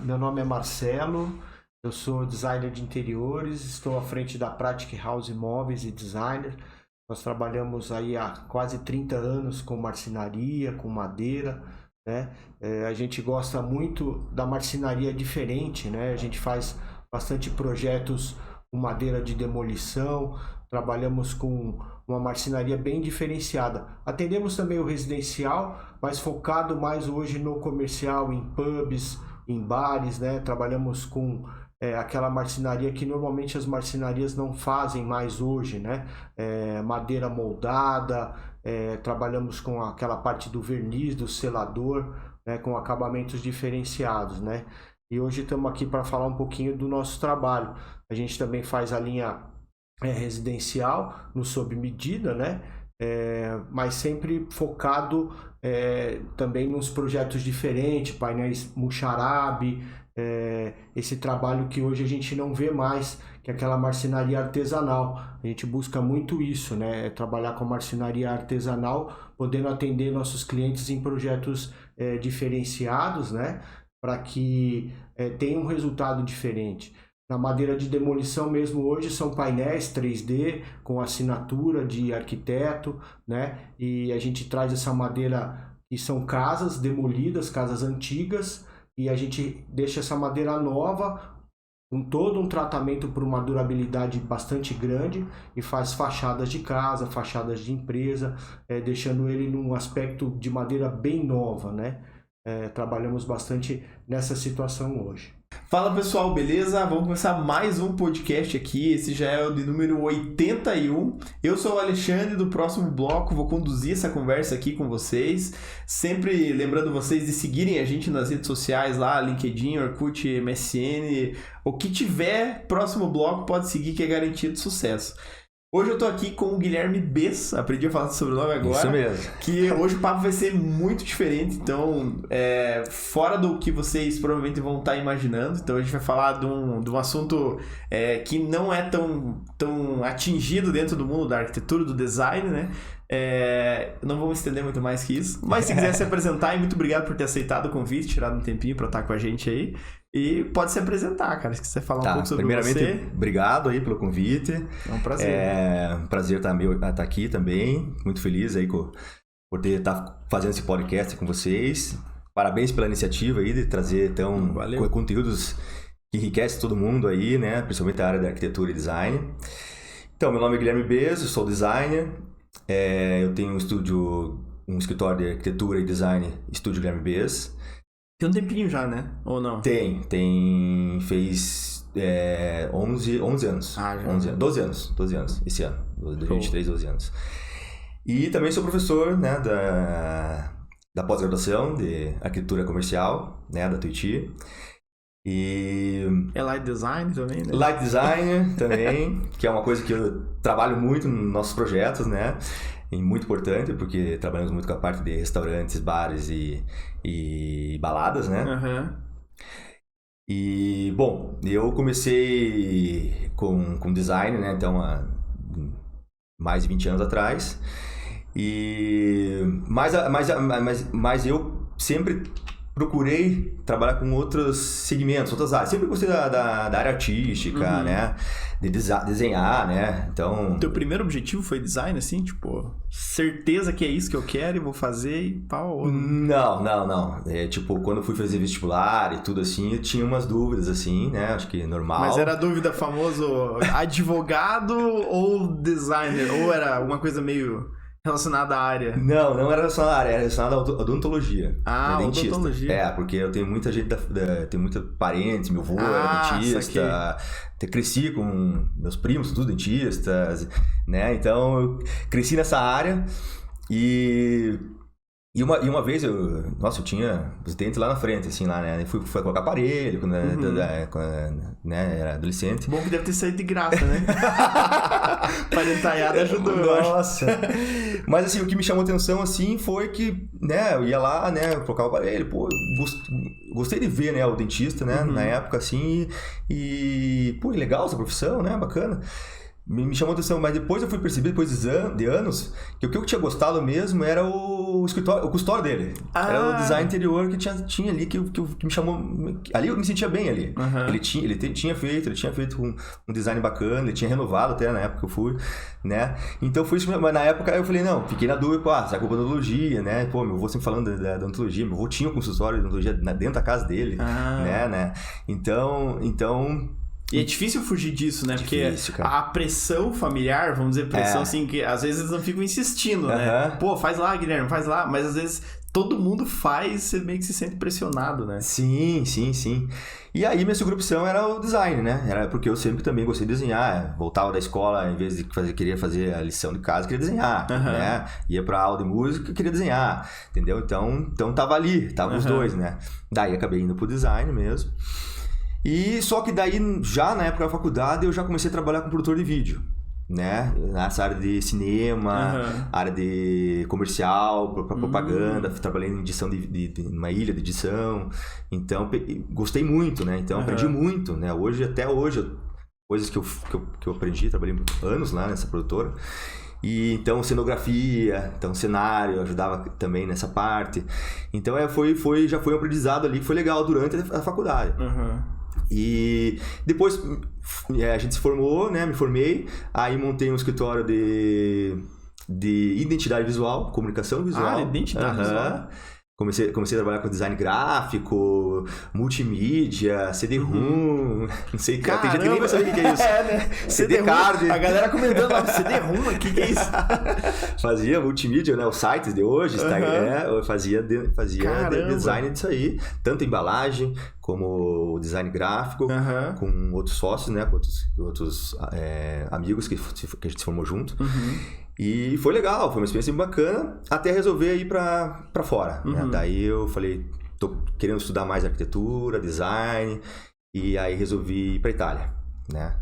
meu nome é Marcelo, eu sou designer de interiores, estou à frente da Pratic House Móveis e Designer. Nós trabalhamos aí há quase 30 anos com marcenaria, com madeira, né? A gente gosta muito da marcenaria diferente, né? A gente faz bastante projetos com madeira de demolição, trabalhamos com uma marcenaria bem diferenciada. Atendemos também o residencial, mas focado mais hoje no comercial, em pubs, em bares, né? Trabalhamos com aquela marcenaria que normalmente as marcenarias não fazem mais hoje, né? Madeira moldada, trabalhamos com aquela parte do verniz, do selador, né? Com acabamentos diferenciados, né? E hoje estamos aqui para falar um pouquinho do nosso trabalho. A gente também faz a linha residencial no sob medida, né? Mas sempre focado também nos projetos diferentes, painéis Muxarabe, esse trabalho que hoje a gente não vê mais, que é aquela marcenaria artesanal. A gente busca muito isso, né? Trabalhar com marcenaria artesanal, podendo atender nossos clientes em projetos diferenciados, né? Para que tenha um resultado diferente. Na madeira de demolição mesmo hoje são painéis 3D com assinatura de arquiteto, né? E a gente traz essa madeira que são casas demolidas, casas antigas, e a gente deixa essa madeira nova com todo um tratamento por uma durabilidade bastante grande e faz fachadas de casa, fachadas de empresa, deixando ele num aspecto de madeira bem nova, né? Trabalhamos bastante nessa situação hoje. Fala pessoal, beleza? Vamos começar mais um podcast aqui, esse já é o de número 81. Eu sou o Alexandre do Próximo Bloco, vou conduzir essa conversa aqui com vocês. Sempre lembrando vocês de seguirem a gente nas redes sociais lá, LinkedIn, Orkut, MSN, o que tiver Próximo Bloco pode seguir que é garantido sucesso. Hoje eu tô aqui com o Guilherme Bess, aprendi a falar do sobrenome agora. Isso mesmo. Que hoje o papo vai ser muito diferente, então, fora do que vocês provavelmente vão estar imaginando. Então a gente vai falar de um assunto que não é tão atingido dentro do mundo da arquitetura, do design, né? Não vou me estender muito mais que isso, mas se quiser se apresentar, e muito obrigado por ter aceitado o convite, tirado um tempinho para estar com a gente aí. E pode se apresentar, cara, se quiser falar um pouco sobre primeiramente, você. Obrigado aí pelo convite. É um prazer. Prazer estar aqui também. Muito feliz aí por ter estar fazendo esse podcast com vocês. Parabéns pela iniciativa aí de trazer conteúdos que enriquecem todo mundo aí, né? Principalmente a área da arquitetura e design. Então, meu nome é Guilherme Bess, eu sou designer. Eu tenho um escritório de arquitetura e design, Estúdio Guilherme Bess. Tem um tempinho já, né? Ou não? Fez 11 anos. Já. 12 anos, esse ano. 2023, 12 anos. E também sou professor, né, da pós-graduação de arquitetura comercial, né, da Tuiuti. E... É light design também, né? Light designer também, que é uma coisa que eu trabalho muito nos nossos projetos, né? E muito importante, porque trabalhamos muito com a parte de restaurantes, bares e baladas, né? Uhum. E, bom, eu comecei com design, né? Então, há mais de 20 anos atrás. Mas eu sempre procurei trabalhar com outros segmentos, outras áreas. Sempre gostei da área artística, né? De desenhar, né? Então... Teu primeiro objetivo foi design, assim? Tipo, certeza que é isso que eu quero e vou fazer e pau? Não. Tipo, quando eu fui fazer vestibular e tudo assim, eu tinha umas dúvidas, assim, né? Acho que normal. Mas era a dúvida famoso advogado ou designer? Ou era uma coisa meio... relacionada à área? Não era relacionada à área, era relacionada à odontologia. Odontologia. Porque eu tenho muita gente, tenho muitos parentes, meu avô era dentista, cresci com meus primos, todos dentistas, né? Então eu cresci nessa área e uma vez eu tinha os dentes lá na frente, assim, lá, né? Fui colocar aparelho quando né, era adolescente. Bom que deve ter saído de graça, né? Parentaiada ajudou, Nossa! Mas, assim, o que me chamou atenção, assim, foi que, né, eu ia lá, né, colocava o aparelho, pô, gostei de ver, né, o dentista, né, na época, assim, e pô, legal essa profissão, né, bacana. me chamou a atenção, mas depois eu fui perceber, depois de anos, que o que eu tinha gostado mesmo era o escritório, o custódio dele. Era o design interior que tinha ali, que me chamou... Ali eu me sentia bem ali. Ele tinha feito um design bacana, ele tinha renovado até na época que eu fui, né? Então foi isso, mas na época eu falei, não, fiquei na dúvida, será culpa da odontologia, né? Pô, meu avô sempre falando da odontologia, meu avô tinha um consultório de odontologia dentro da casa dele, né? Então... E é difícil fugir disso, né? Difícil, porque a pressão familiar, vamos dizer, pressão assim, que às vezes eles não ficam insistindo, né? Pô, faz lá, Guilherme, faz lá. Mas às vezes todo mundo faz, você meio que se sente pressionado, né? Sim. E aí minha segunda opção era o design, né? Era porque eu sempre também gostei de desenhar. Voltava da escola, em vez de queria fazer a lição de casa, queria desenhar, né? Ia pra aula de música, queria desenhar, entendeu? Então tava ali, os dois, né? Daí acabei indo pro design mesmo. E só que daí, já na época da faculdade, eu já comecei a trabalhar com produtor de vídeo, né? Nessa área de cinema, área de comercial, propaganda, trabalhei em edição de uma ilha de edição. Então, gostei muito, né? Então, aprendi muito, né? Até hoje, coisas que eu aprendi, trabalhei anos lá nessa produtora. E então cenografia, cenário, ajudava também nessa parte. Então já foi um aprendizado ali que foi legal durante a faculdade. E depois a gente se formou, né? Me formei, aí montei um escritório de identidade visual, comunicação visual. Identidade visual. Comecei a trabalhar com design gráfico, multimídia, CD-ROM, não sei o que. Tem gente que nem vai saber o que é isso. Né? CD-card. A galera comentando lá, CD-ROM, o que é isso? Fazia multimídia, né? Os sites de hoje, Instagram, fazia design disso aí. Tanto embalagem, como o design gráfico, com outros sócios, né? Com outros amigos que a gente se formou junto. E foi legal, foi uma experiência bacana, até resolver ir pra fora, né? Daí eu falei, tô querendo estudar mais arquitetura, design, e aí resolvi ir pra Itália, né?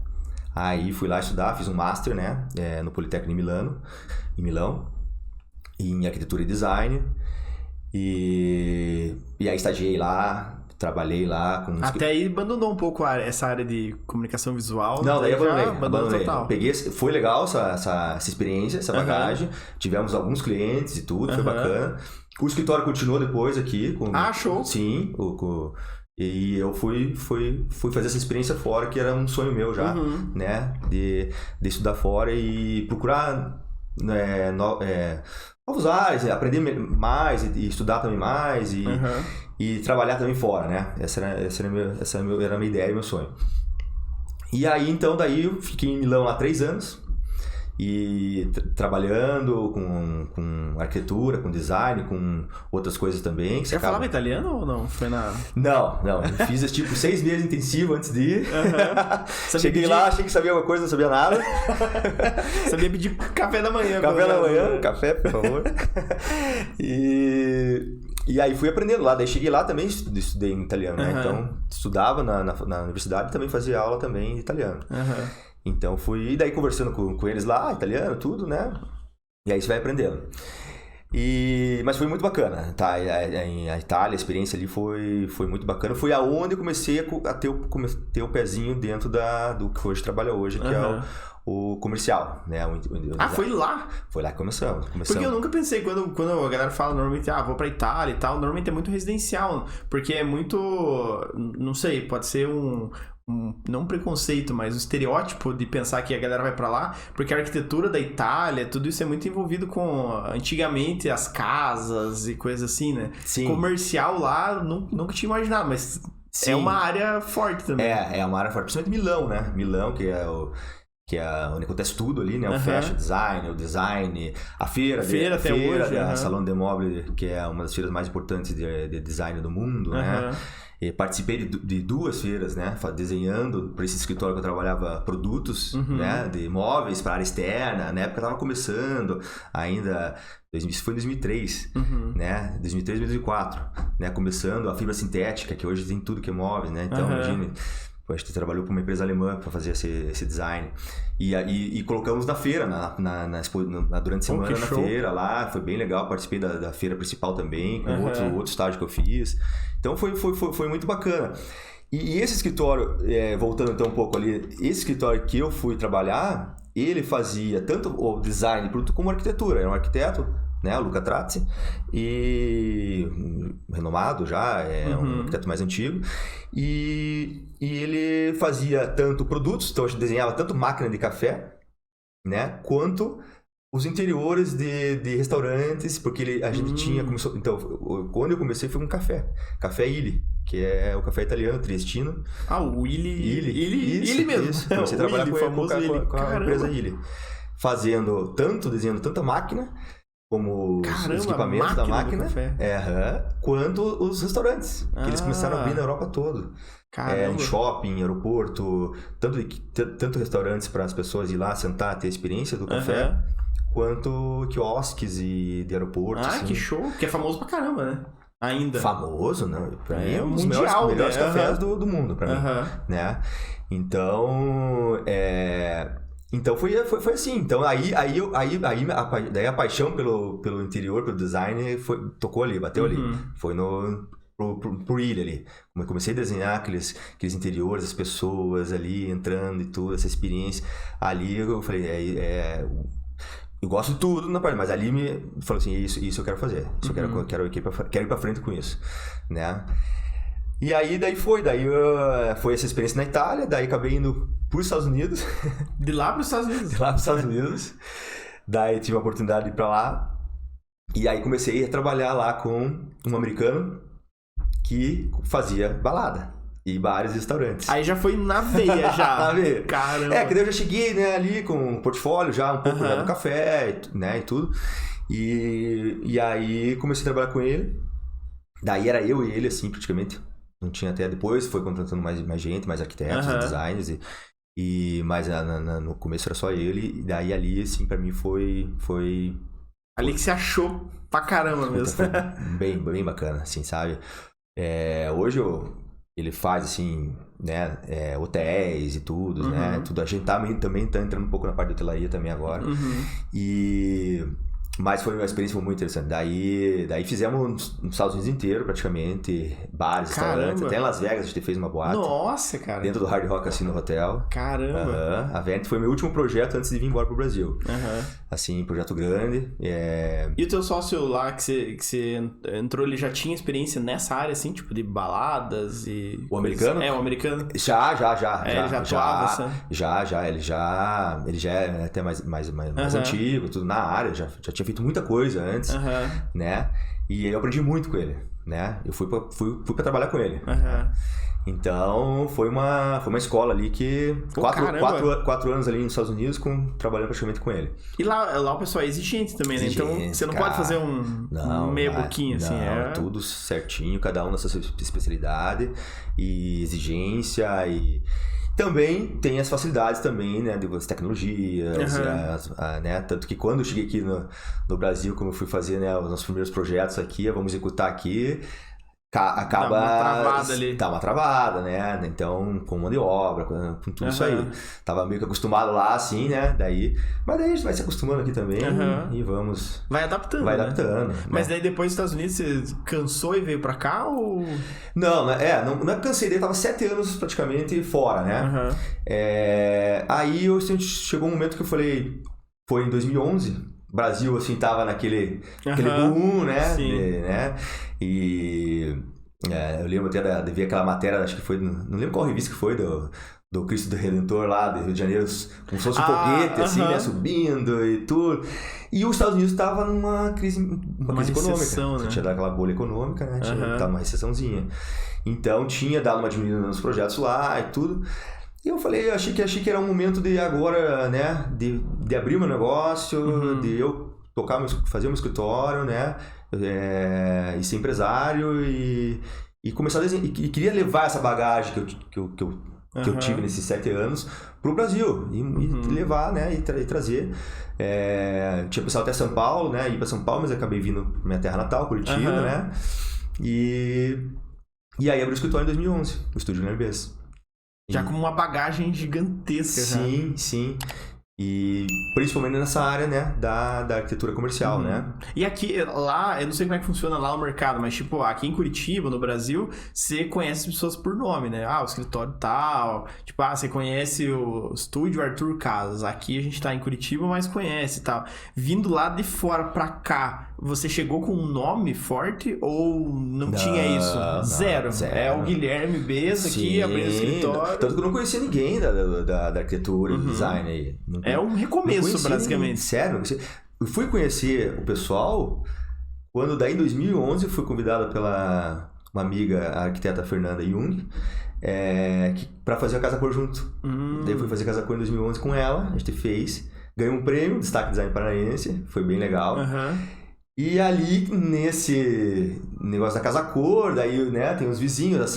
Aí fui lá estudar, fiz um master, né? No Politécnico em Milão, em arquitetura e design, e aí estagiei lá, trabalhei lá com... Até aí abandonou um pouco essa área de comunicação visual. Não, daí abandonei. Total. Foi legal essa experiência, essa bagagem. Tivemos alguns clientes e tudo, foi bacana. O escritório continuou depois aqui. Show! Sim, e eu fui fazer essa experiência fora, que era um sonho meu já, né? De estudar fora e procurar novos áreas, aprender mais e estudar também mais e trabalhar também fora, né? Essa era a minha ideia e meu sonho. E aí, então, daí eu fiquei em Milão há 3 anos e trabalhando com arquitetura, com design, com outras coisas também. Você falava italiano ou não? Foi na... Não. Eu fiz 6 meses intensivo antes de ir. Cheguei lá, achei que sabia alguma coisa, não sabia nada. Sabia pedir café da manhã. Café, por favor. E aí fui aprendendo lá. Daí cheguei lá também, estudei em italiano, né? Então, estudava na universidade e também fazia aula também em italiano. Então fui, e daí conversando com eles lá, italiano, tudo, né? E aí você vai aprendendo. Mas foi muito bacana, tá? A Itália, a experiência ali foi muito bacana. Foi aonde eu comecei a ter o pezinho dentro do que hoje trabalha hoje, que é o comercial, né? Foi lá? Foi lá que começamos. Porque eu nunca pensei, quando a galera fala normalmente, vou pra Itália e tal, normalmente é muito residencial, porque é muito, não sei, pode ser não um preconceito, mas um estereótipo de pensar que a galera vai pra lá, porque a arquitetura da Itália, tudo isso é muito envolvido com, antigamente, as casas e coisas assim, né? Sim. Comercial lá, nunca tinha imaginado, mas sim, é uma área forte também. É uma área forte, principalmente Milão, né? Milão, que é onde acontece tudo ali, né? O fashion design, o design, a feira até hoje, a Salão de Mobile, que é uma das feiras mais importantes de design do mundo, né? E participei de 2 feiras, né? Desenhando para esse escritório que eu trabalhava produtos, né? De móveis para área externa. Na época eu estava começando ainda, isso foi em 2003, né? 2003, 2004, né? Começando a fibra sintética, que hoje tem tudo que é móveis, né? Então, imagine, a gente trabalhou para uma empresa alemã para fazer esse design. E colocamos na feira, durante a semana na feira lá. Foi bem legal, participei da feira principal também, com outro estágio que eu fiz. Então foi muito bacana. E esse escritório, voltando então um pouco ali, esse escritório que eu fui trabalhar, ele fazia tanto o design de produto como a arquitetura. Era um arquiteto, né, o Luca Trazzi, e renomado já, um arquiteto mais antigo, e ele fazia tanto produtos, então a gente desenhava tanto máquina de café, né, quanto os interiores de restaurantes, porque a gente começou, então, quando eu comecei foi com café Illy, que é o café italiano, triestino. O Illy mesmo. Isso. Comecei a trabalhar com a empresa Illy, desenhando tanta máquina, como os equipamentos da máquina, quanto os restaurantes, que eles começaram a abrir na Europa toda. Em shopping, aeroporto, tanto restaurantes para as pessoas ir lá sentar, ter a experiência do café, quanto quiosques de aeroportos. Assim. Que show! Que é famoso pra caramba, né? Ainda. Famoso, né? Pra mim é um dos melhores cafés do mundo, pra mim. Né? Então foi assim. Então daí a paixão pelo interior, pelo design, tocou ali, bateu ali. Foi pro Illy ali. Comecei a desenhar aqueles interiores, as pessoas ali entrando e tudo, essa experiência. Ali eu falei, eu gosto de tudo na parte, mas ali me falou assim, isso eu quero fazer. Isso eu quero ir pra frente com isso, né? E aí foi essa experiência na Itália, daí acabei indo pros Estados Unidos. De lá pros Estados Unidos? De lá pros Estados Unidos. Daí tive a oportunidade de ir pra lá. E aí comecei a trabalhar lá com um americano que fazia balada. E bares e restaurantes. Aí já foi na veia, já. Na veia. Caramba. Que daí eu já cheguei, né, ali com um portfólio já, um pouco já do café, né, e tudo. E aí comecei a trabalhar com ele. Daí era eu e ele, assim, praticamente. Não tinha até depois, foi contratando mais gente, mais arquitetos, designers. Mas no começo era só ele. E daí ali, assim, pra mim foi... Ali que você achou pra caramba mesmo. Foi bem bacana, assim, sabe? Hoje ele faz, assim, né, hotéis e tudo, né? Tudo. A gente também tá entrando um pouco na parte de hotelaria também agora. Mas foi uma experiência muito interessante. Daí fizemos nos Estados Unidos inteiro, praticamente, bares, restaurantes. Até em Las Vegas a gente fez uma boate. Nossa, cara. Dentro do Hard Rock Casino Hotel. Caramba. A Vent foi meu último projeto antes de vir embora pro Brasil. Assim, projeto grande. E o teu sócio lá que você entrou, ele já tinha experiência nessa área, assim, tipo, de baladas e... O americano? O americano. Já. Ele já atuava, assim? Já. Ele já é até mais antigo, tudo na área. Já tinha feito muita coisa antes, né? E eu aprendi muito com ele, né? Eu fui pra trabalhar com ele. Então, foi uma escola ali que... Quatro anos ali nos Estados Unidos trabalhando praticamente com ele. E lá o pessoal é exigente também, né? Então, você não pode fazer um meia boquinha, assim. Tudo certinho, cada um na sua especialidade e exigência e... Também tem as facilidades também, né, das tecnologias, né, tanto que quando eu cheguei aqui no Brasil, como eu fui fazer, né, os nossos primeiros projetos aqui, vamos executar aqui, acaba... Dá uma travada, né, então, com mão de obra, com tudo isso aí. Tava meio que acostumado lá, assim, né, mas daí a gente vai se acostumando aqui também e vamos... Vai adaptando, né? Mas daí depois dos Estados Unidos, você cansou e veio pra cá, ou... Não é cansei, daí eu tava 7 anos praticamente fora, né. Aí chegou um momento que eu falei, foi em 2011... Brasil, assim, tava naquele boom, né? Sim. Né? E eu lembro até de ver aquela matéria, acho que foi, não lembro qual revista que foi, do Cristo do Redentor lá do Rio de Janeiro, como se fosse um foguete, assim, né? Subindo e tudo. E os Estados Unidos tava numa crise econômica. Recessão, né? Tinha dado aquela bolha econômica, né? Tava uma recessãozinha. Então, tinha dado uma diminuída nos projetos lá e tudo. E eu falei, achei que era um momento de agora, né, de abrir meu negócio, de eu fazer um escritório, né, e ser empresário e começar a desenhar. E queria levar essa bagagem que eu tive nesses 7 anos pro Brasil e levar, né, e trazer. Tinha pensado até São Paulo, né, ir para São Paulo, mas acabei vindo pra minha terra natal, Curitiba, né, e aí abri o escritório em 2011, o Estúdio Guilherme Bess. Já com uma bagagem gigantesca. Sim. E principalmente nessa área, né, da arquitetura comercial, né? E aqui, lá, eu não sei como é que funciona lá o mercado, mas tipo, aqui em Curitiba, no Brasil, você conhece pessoas por nome, né? O escritório tal, tipo, você conhece o estúdio Arthur Casas. Aqui a gente tá em Curitiba, mas conhece e tal. Vindo lá de fora pra cá, você chegou com um nome forte ou não tinha isso? Zero. É o Guilherme Beza aqui abrindo escritório. Tanto que eu não conhecia ninguém da arquitetura e do design aí. É um recomeço, basicamente. Sério? Eu fui conhecer o pessoal quando, daí em 2011, eu fui convidado pela uma amiga, a arquiteta Fernanda Jung, para fazer a Casa Cor junto. Daí eu fui fazer a Casa Cor em 2011 com ela, a gente fez, ganhou um prêmio, Destaque Design Paranaense, foi bem legal. E ali, nesse negócio da Casa Cor, daí, né, tem os vizinhos,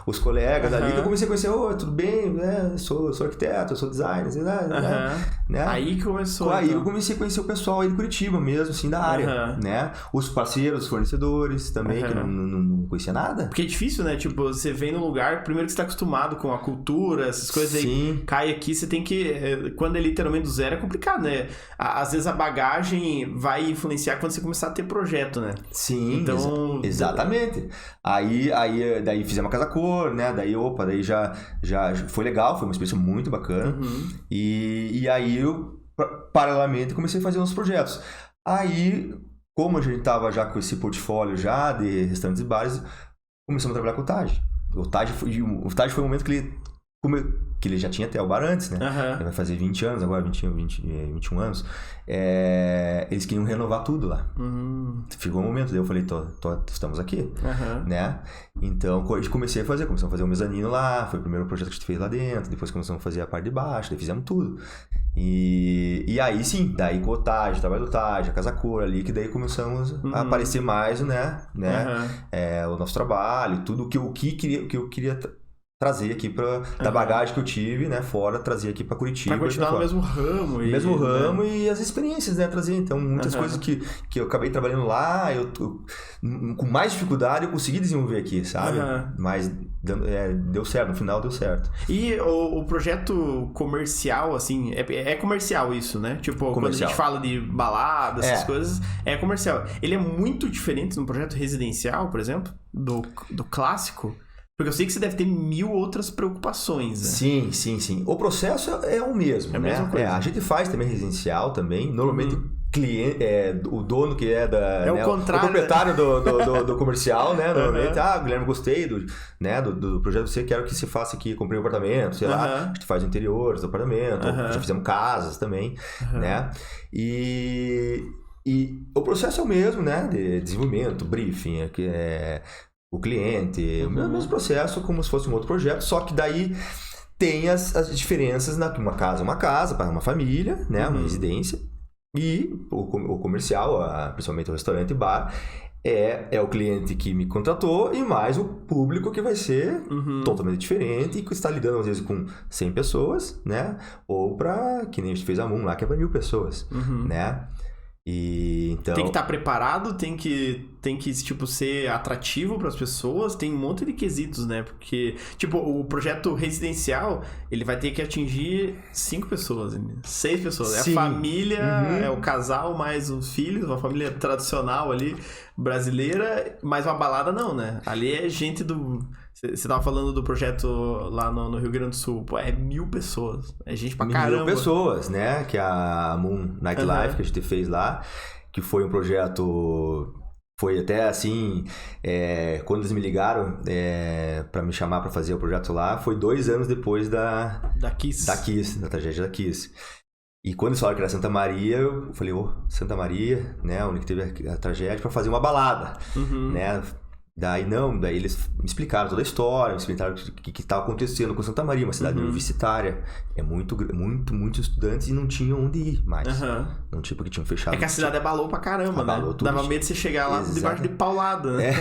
os colegas ali, que eu comecei a conhecer, tudo bem, né, sou arquiteto, sou designer, né? Aí começou. Aí eu comecei a conhecer o pessoal aí de Curitiba mesmo, assim, da área, né? Os parceiros, os fornecedores também, que não conhecia nada. Porque é difícil, né? Tipo, você vem num lugar, primeiro que você tá acostumado com a cultura, essas coisas aí, cai aqui, você tem que, quando é literalmente do zero, é complicado, né? Às vezes a bagagem vai influenciar quando você começar a ter projeto, né? Sim, então, exatamente. Daí fizemos a Casa Cor, né? Daí já foi legal, foi uma experiência muito bacana. E aí eu, paralelamente, comecei a fazer uns projetos. Aí, como a gente tava já com esse portfólio já de restaurantes e bares, começamos a trabalhar com o Taj. O Taj foi o momento que ele já tinha até o bar antes, né? Ele vai fazer 20 anos agora, 21 anos. Eles queriam renovar tudo lá. Ficou um momento, daí eu falei, estamos aqui, né? Então, começamos a fazer um mezanino lá, foi o primeiro projeto que a gente fez lá dentro, depois começamos a fazer a parte de baixo, daí fizemos tudo. E aí sim, daí com o Taj, o trabalho do Taj, a Casa Cor ali, que daí começamos a aparecer mais, né? O nosso trabalho, tudo que eu queria trazer aqui da bagagem que eu tive, né, fora, trazer aqui para Curitiba. Pra continuar no mesmo ramo. Mesmo ramo e as experiências, né, trazer. Então, muitas coisas que eu acabei trabalhando lá, eu com mais dificuldade eu consegui desenvolver aqui, sabe? Mas deu certo, no final deu certo. E o projeto comercial, assim, é comercial isso, né? Tipo, quando a gente fala de balada, essas coisas, é comercial. Ele é muito diferente de um projeto residencial, por exemplo, do clássico? Porque eu sei que você deve ter 1000 outras preocupações, né? Sim. O processo é o mesmo, né? A mesma coisa. A gente faz também residencial também. Normalmente cliente, o dono que é da... o contrário. O proprietário do comercial, né? Normalmente, Guilherme, gostei do projeto, você quero que você faça aqui, comprei um apartamento, sei lá. A gente faz interiores do apartamento, já fizemos casas também, né? E o processo é o mesmo, né? De desenvolvimento, briefing, o cliente, o mesmo processo como se fosse um outro projeto, só que daí tem as diferenças uma casa é uma casa para uma família, né, uma residência, e o comercial, principalmente o restaurante e bar, é o cliente que me contratou e mais o público que vai ser totalmente diferente e que está lidando às vezes com 100 pessoas, né, ou para, que nem a gente fez a Moon lá, que é para 1000 pessoas, né. E então tem que estar preparado, tem que tipo ser atrativo para as pessoas, tem um monte de quesitos, né? Porque tipo, o projeto residencial, ele vai ter que atingir 5 pessoas, 6 pessoas. É a família, é o casal mais os filhos, uma família tradicional ali brasileira, mas uma balada não, né? Ali é gente do... Você tava falando do projeto lá no Rio Grande do Sul. Pô, é 1000 pessoas. É gente pra caramba. 1000 pessoas, né? Que é a Moon Nightlife que a gente fez lá. Que foi um projeto... Foi até assim... quando eles me ligaram pra me chamar pra fazer o projeto lá, foi 2 anos depois da Kiss, da tragédia da Kiss. E quando eles falaram que era Santa Maria, eu falei, Santa Maria, né? Onde teve a tragédia, pra fazer uma balada, né? Daí eles me explicaram toda a história, me explicaram o que estava acontecendo com Santa Maria, uma cidade universitária. É muitos estudantes e não tinham onde ir mais. Não tinha, porque tinham fechado. É que a cidade abalou pra caramba, né? Tudo. Dava medo de você chegar lá debaixo de paulada, né?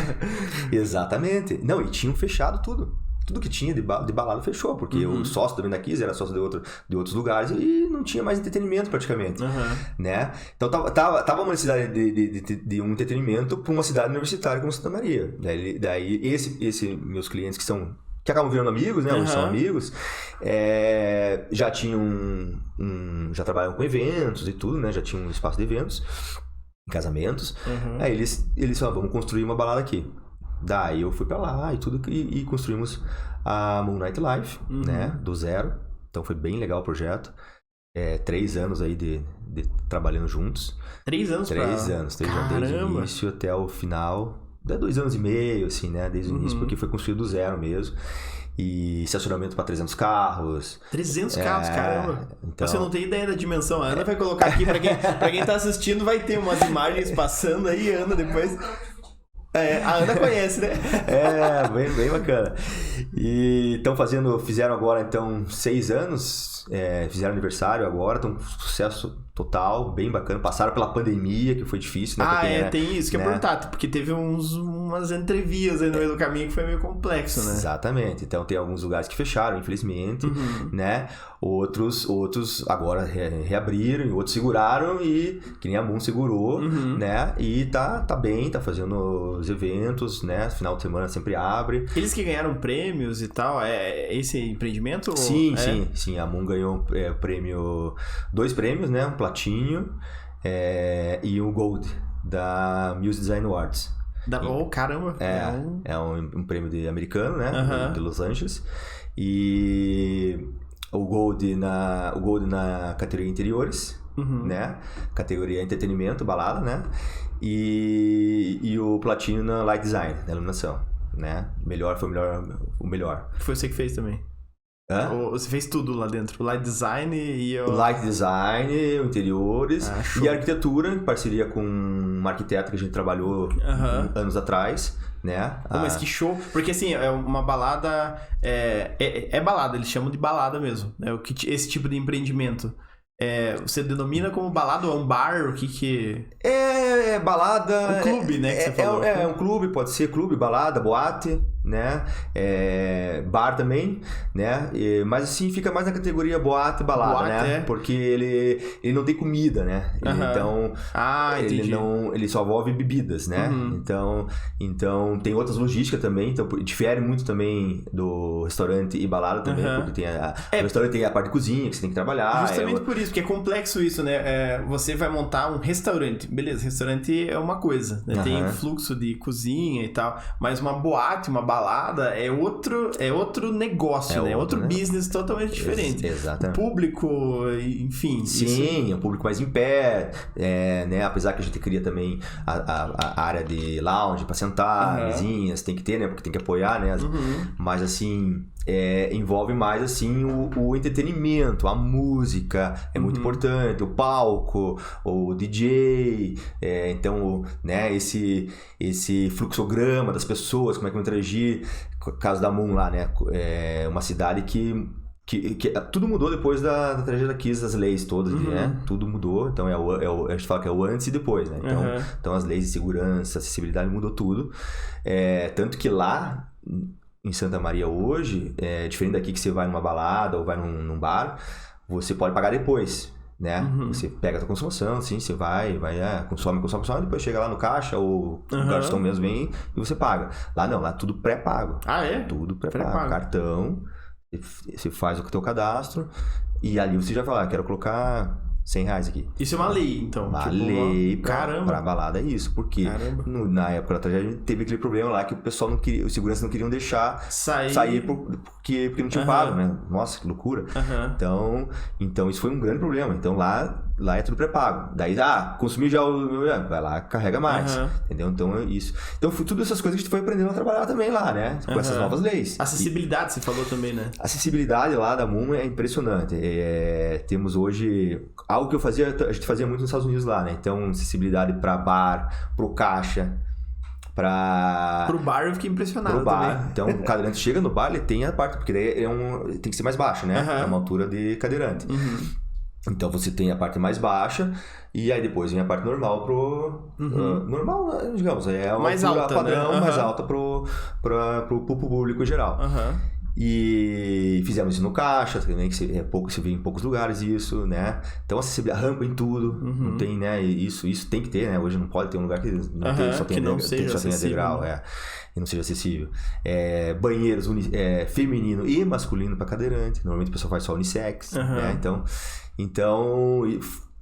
Exatamente. Não, e tinham fechado tudo. Tudo que tinha de balada fechou, porque o sócio também da Kiss era sócio de outros lugares e não tinha mais entretenimento praticamente, né? Então tava uma necessidade de um entretenimento para uma cidade universitária como Santa Maria. Daí meus clientes que que acabam virando amigos, né? Hoje são amigos. Já tinham já trabalham com eventos e tudo, né? Já tinham um espaço de eventos, casamentos. Aí eles falaram, vamos construir uma balada aqui. Daí eu fui pra lá e tudo, e construímos a Moon Night Life, né? Do zero. Então foi bem legal o projeto. 3 anos aí de trabalhando juntos. 3 anos? 3 anos, desde o início até o final. 2 anos e meio, assim, né? Desde o início, porque foi construído do zero mesmo. E estacionamento para 300 carros. 300 carros, caramba. Então... Você não tem ideia da dimensão. A Ana vai colocar aqui, pra quem tá assistindo, vai ter umas imagens passando aí, Ana, depois... a Ana conhece, né? Bem bacana. E então fizeram agora, então, 6 anos, fizeram aniversário agora, estão com sucesso total, bem bacana. Passaram pela pandemia, que foi difícil, né? Porque, tem isso que eu ia perguntar, porque teve umas entrevias aí no meio do caminho que foi meio complexo, né? Exatamente. Então tem alguns lugares que fecharam, infelizmente, né? Outros agora reabriram, outros seguraram e que nem a Moon segurou, né? E tá bem, tá fazendo os eventos, né? Final de semana sempre abre. Eles que ganharam prêmios e tal, esse empreendimento? Sim. A Moon ganhou 2 prêmios, né? Um platinho e um gold da Music Design Awards. Caramba! É um prêmio americano, né? De Los Angeles. E o gold na categoria interiores, né? Categoria entretenimento, balada, né? E o platino na light design, na iluminação, né? Foi o melhor. Foi você que fez também? Você fez tudo lá dentro? O light design e o light design, o interiores e a arquitetura, em parceria com uma arquiteta que a gente trabalhou anos atrás, né? Mas que show! Porque assim, é uma balada... É balada, eles chamam de balada mesmo, né? Esse tipo de empreendimento. Você denomina como balada ou é um bar? O que... É balada... Um clube, né? Que você falou. É um clube, pode ser clube, balada, boate, né? Bar também, né? Mas assim, fica mais na categoria boate e balada, né? Porque ele não tem comida, né? Então, ele só envolve bebidas, né? Então, tem outras logísticas também. Então, difere muito também do restaurante e balada também, porque tem o restaurante tem a parte de cozinha que você tem que trabalhar. Justamente por isso, porque é complexo isso, né? Você vai montar um restaurante. Beleza, restaurante é uma coisa, né? Tem fluxo de cozinha e tal. Mas uma boate, uma balada é outro negócio, né? Outro business totalmente diferente. Exatamente. Público, enfim. Sim, é um público mais em pé, né? Apesar que a gente cria também a área de lounge para sentar, mesinhas, tem que ter, né? Porque tem que apoiar, né? Mas assim, envolve mais assim o entretenimento, a música, é muito importante, o palco, o DJ, então, né? Esse fluxograma das pessoas, como é que vão interagir, caso da Moon lá, né? É uma cidade que tudo mudou depois da tragédia da Kiss, as leis todas, né? Tudo mudou, então a gente fala que é o antes e depois, né? Então as leis de segurança, acessibilidade, mudou tudo. Tanto que lá em Santa Maria hoje, diferente daqui que você vai numa balada ou vai num bar, você pode pagar depois, né? Você pega a tua consumação, assim, você vai, consome, depois chega lá no caixa ou o garçom mesmo vem e você paga. Lá não, lá tudo pré-pago. Tudo pré-pago. Cartão, você faz o teu cadastro e ali você já fala, quero colocar R$100 aqui. Isso é uma lei, então? Uma lei pra balada é isso, porque na época da tragédia teve aquele problema lá que o pessoal não queria, os seguranças não queriam deixar sair porque não tinha pago, né? Nossa, que loucura. Então isso foi um grande problema. Então lá é tudo pré-pago. Daí, consumiu já vai lá, carrega mais. Entendeu? Então é isso. Então foi tudo essas coisas que a gente foi aprendendo a trabalhar também lá, né? Com essas novas leis. Acessibilidade, você falou também, né? A acessibilidade lá da Moon é impressionante. Temos hoje... Algo que a gente fazia muito nos Estados Unidos lá, né? Então, acessibilidade para bar, pro caixa, pro bar eu fiquei impressionado pro bar. Também. Então, o cadeirante chega no bar, ele tem a parte, porque daí tem que ser mais baixo, né? É uma altura de cadeirante. Então, você tem a parte mais baixa e aí depois vem a parte normal normal, digamos, é uma mais altura alta, padrão, né? mais alta pro público geral. E fizemos isso no caixa, né, que se vê em poucos lugares isso, né? Então acessibilidade, rampa em tudo, não tem, né? Isso tem que ter, né? Hoje não pode ter um lugar que não tem, só tenha degrau, e não seja acessível. Banheiros feminino e masculino para cadeirante. Normalmente o pessoal faz só unissex, né? Então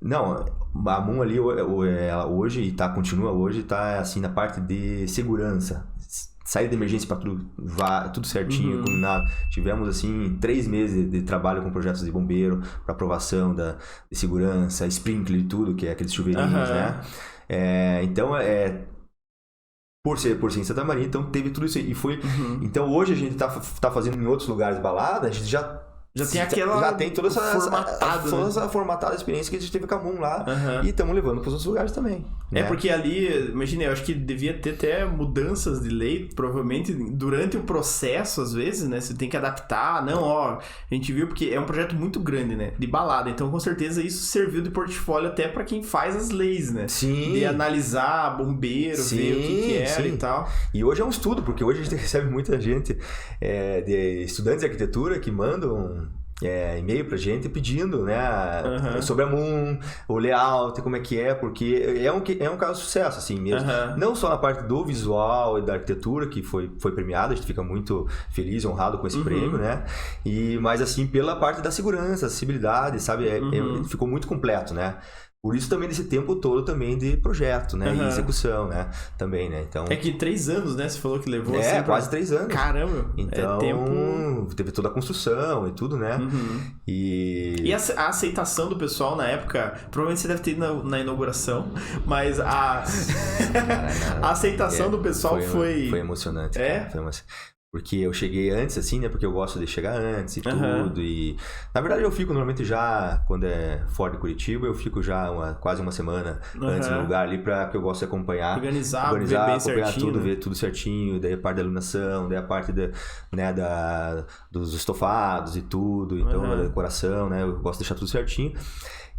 não, a Moon ali hoje continua hoje, tá assim na parte de segurança. Saída de emergência para tudo certinho, combinado. Tivemos, assim, 3 meses de trabalho com projetos de bombeiro, para aprovação de segurança, sprinkler e tudo, que é aqueles chuveirinhos, né? Então, por ser em Santa Maria, então teve tudo isso aí. E foi... Então, hoje a gente tá fazendo em outros lugares balada, a gente já tem toda essa formatada experiência que a gente teve com a Moon lá e estamos levando para os outros lugares também. Né? Porque ali, imagina, eu acho que devia ter até mudanças de lei, provavelmente durante o processo, às vezes, né? Você tem que adaptar. A gente viu porque é um projeto muito grande, né? De balada. Então, com certeza, isso serviu de portfólio até para quem faz as leis, né? Sim. De analisar bombeiro, ver o que era e tal. E hoje é um estudo, porque hoje a gente recebe muita gente de estudantes de arquitetura que mandam e-mail pra gente pedindo, né, sobre a Moon, o layout, como é que é, porque é um caso de sucesso, assim mesmo. Não só na parte do visual e da arquitetura, que foi premiada, a gente fica muito feliz e honrado com esse prêmio, né, mas assim, pela parte da segurança, acessibilidade, sabe, ficou muito completo, né. Por isso também desse tempo todo também de projeto, né? E execução, né? Também, né? Então... É que 3 anos, né? Você falou que levou assim quase 3 anos. Caramba! Então, teve toda a construção e tudo, né? E a aceitação do pessoal na época, provavelmente você deve ter ido na inauguração, mas a aceitação do pessoal foi... Foi emocionante. Foi emocionante. Porque eu cheguei antes, assim, né? Porque eu gosto de chegar antes e tudo. E na verdade eu fico normalmente já, quando é fora de Curitiba, eu fico já quase uma semana antes no lugar ali, porque eu gosto de acompanhar. Organizar ver bem acompanhar certinho, tudo, né? Ver tudo certinho. Daí a parte da iluminação, daí a parte dos estofados e tudo. Então, a decoração, né? Eu gosto de deixar tudo certinho.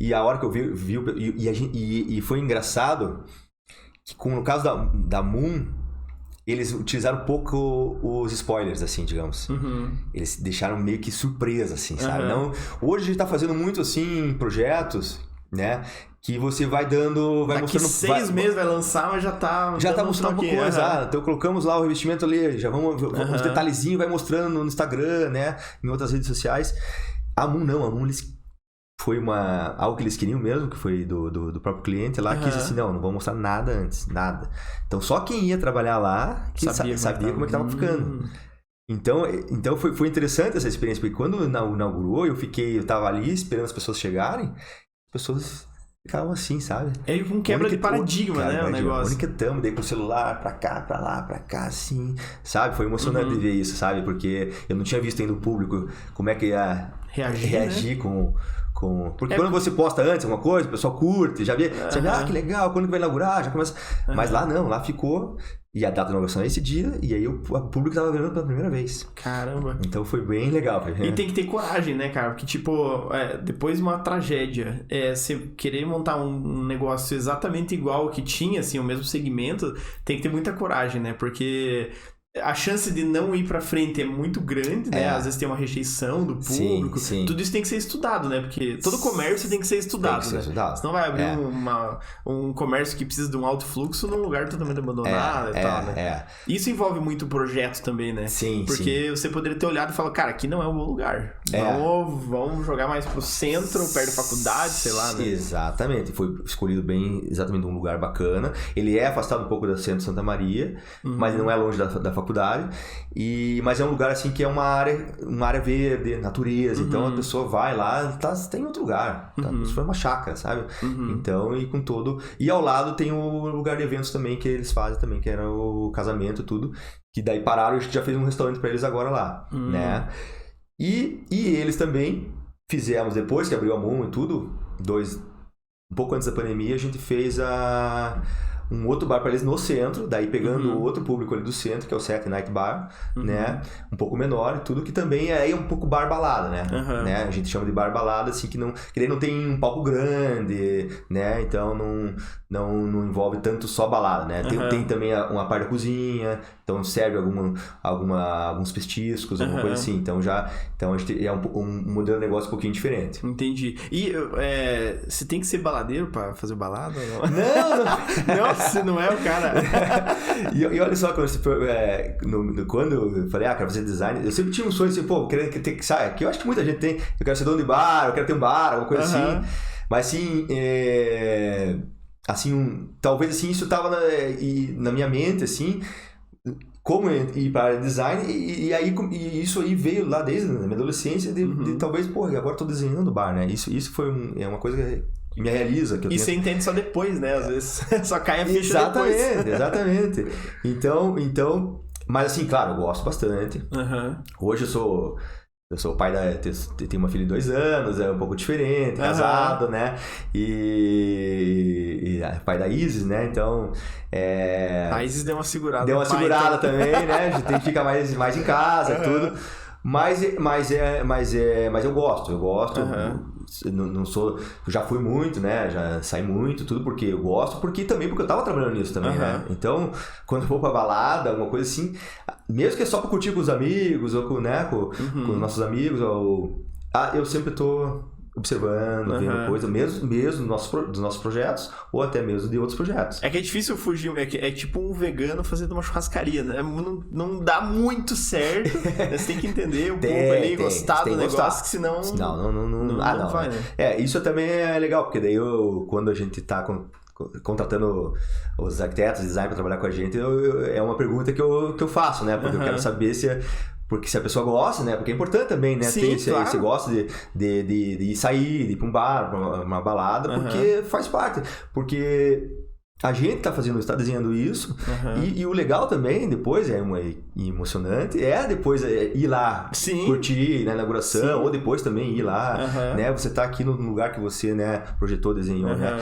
E a hora que eu vi e foi engraçado que no caso da Moon, eles utilizaram um pouco os spoilers, assim, digamos. Eles deixaram meio que surpresa, assim, sabe? Não, hoje a gente tá fazendo muito, assim, projetos, né? Que você vai dando... Daqui 6 meses vai lançar, mas já tá mostrando alguma coisa. Então colocamos lá o revestimento ali, já vamos os detalhezinhos, vai mostrando no Instagram, né? Em outras redes sociais. A Moon não, a Moon eles... Foi algo que eles queriam mesmo, que foi do próprio cliente lá, que disse assim, não vou mostrar nada antes, nada. Então só quem ia trabalhar lá que sabia como é que tava ficando. Então foi interessante essa experiência, porque quando inaugurou, eu tava ali esperando as pessoas chegarem, as pessoas ficavam assim, sabe? É um quebra de paradigma, né, o negócio. Moniquetamos, daí com o celular, pra cá, pra lá, pra cá, assim, sabe? Foi emocionante ver isso, sabe? Porque eu não tinha visto ainda o público, como é que ia reagir, né? Porque quando você posta antes alguma coisa, o pessoal curte, já vê, que legal, quando que vai inaugurar, já começa. Mas lá não, lá ficou. E a data da inauguração é esse dia, e aí o público tava vendo pela primeira vez. Caramba. Então foi bem legal. E tem que ter coragem, né, cara? Porque, tipo, depois de uma tragédia, você querer montar um negócio exatamente igual ao que tinha, assim, o mesmo segmento, tem que ter muita coragem, né? Porque... a chance de não ir pra frente é muito grande, né? Às vezes tem uma rejeição do público. Sim. Tudo isso tem que ser estudado, né? Porque todo comércio tem que ser estudado, né? Senão vai abrir um comércio que precisa de um alto fluxo num lugar totalmente abandonado e tal, né? Isso envolve muito projeto também, né? Porque você poderia ter olhado e falar, cara, aqui não é um bom lugar. Vamos jogar mais pro centro, perto da faculdade, sei lá, né? Exatamente. Foi escolhido bem, exatamente um lugar bacana. Ele é afastado um pouco do centro de Santa Maria, mas não é longe da faculdade. Mas é um lugar assim que é uma área verde, natureza, então a pessoa vai lá, tá em outro lugar, isso foi uma chácara, sabe? Então, e com todo... E ao lado tem o lugar de eventos também que eles fazem também, que era o casamento, tudo, que daí pararam, a gente já fez um restaurante pra eles agora lá, né? E eles também fizemos, depois que abriu a Moon e tudo, um pouco antes da pandemia, a gente fez um outro bar para eles no centro, daí pegando outro público ali do centro, que é o Saturday Night Bar, né? Um pouco menor e tudo, que também é um pouco bar balada, né? A gente chama de bar balada, assim, que daí não tem um palco grande, né? Então não envolve tanto só balada, né? Tem também uma parte da cozinha, então serve alguns petiscos, alguma coisa assim. Então a gente é um modelo de negócio um pouquinho diferente. Entendi. E você tem que ser baladeiro pra fazer balada? Não, você não é o cara. E olha só, quando eu falei, quero fazer design, eu sempre tinha um sonho assim, pô, quero ter que sair, que eu acho que muita gente tem, eu quero ser dono de bar, eu quero ter um bar, alguma coisa assim. Mas assim, talvez assim, isso tava na minha mente, assim, como ir para design, e isso aí veio lá desde a minha adolescência, de talvez, pô, agora eu tô desenhando bar, né? Isso foi uma coisa que me realiza. Que você entende só depois, né? Às vezes só cai a ficha depois. Exatamente. Então, mas assim, claro, eu gosto bastante. Hoje eu sou pai tenho uma filha de 2 anos, é um pouco diferente, casado, né? E pai da Isis, né? Então... A Isis deu uma segurada. Deu uma segurada também, né? A gente tem que ficar mais em casa e tudo. Mas eu gosto. Não sou... Já fui muito, né? Já saí muito, tudo porque eu gosto, porque eu tava trabalhando nisso também, né? Então, quando eu vou pra balada, alguma coisa assim, mesmo que é só pra curtir com os amigos, ou com os nossos amigos, eu sempre tô observando, vendo coisa, mesmo dos nossos projetos, ou até mesmo de outros projetos. É que é difícil fugir, é tipo um vegano fazendo uma churrascaria, né? Não dá muito certo, né? Você tem que entender o povo ali, gostar do negócio, que senão... Não vai, né? Isso também é legal, porque daí quando a gente tá contratando os arquitetos, design para trabalhar com a gente, é uma pergunta que eu faço, né? Porque eu quero saber porque se a pessoa gosta, né? Porque é importante também, né? Sim, claro. Você gosta de sair, de ir pra um bar, pra uma balada, porque faz parte. Porque a gente tá desenhando isso, e o legal também, depois, emocionante, depois ir lá, curtir na inauguração, ou depois também ir lá, né? Você tá aqui no lugar que você, né, projetou, desenhou, né?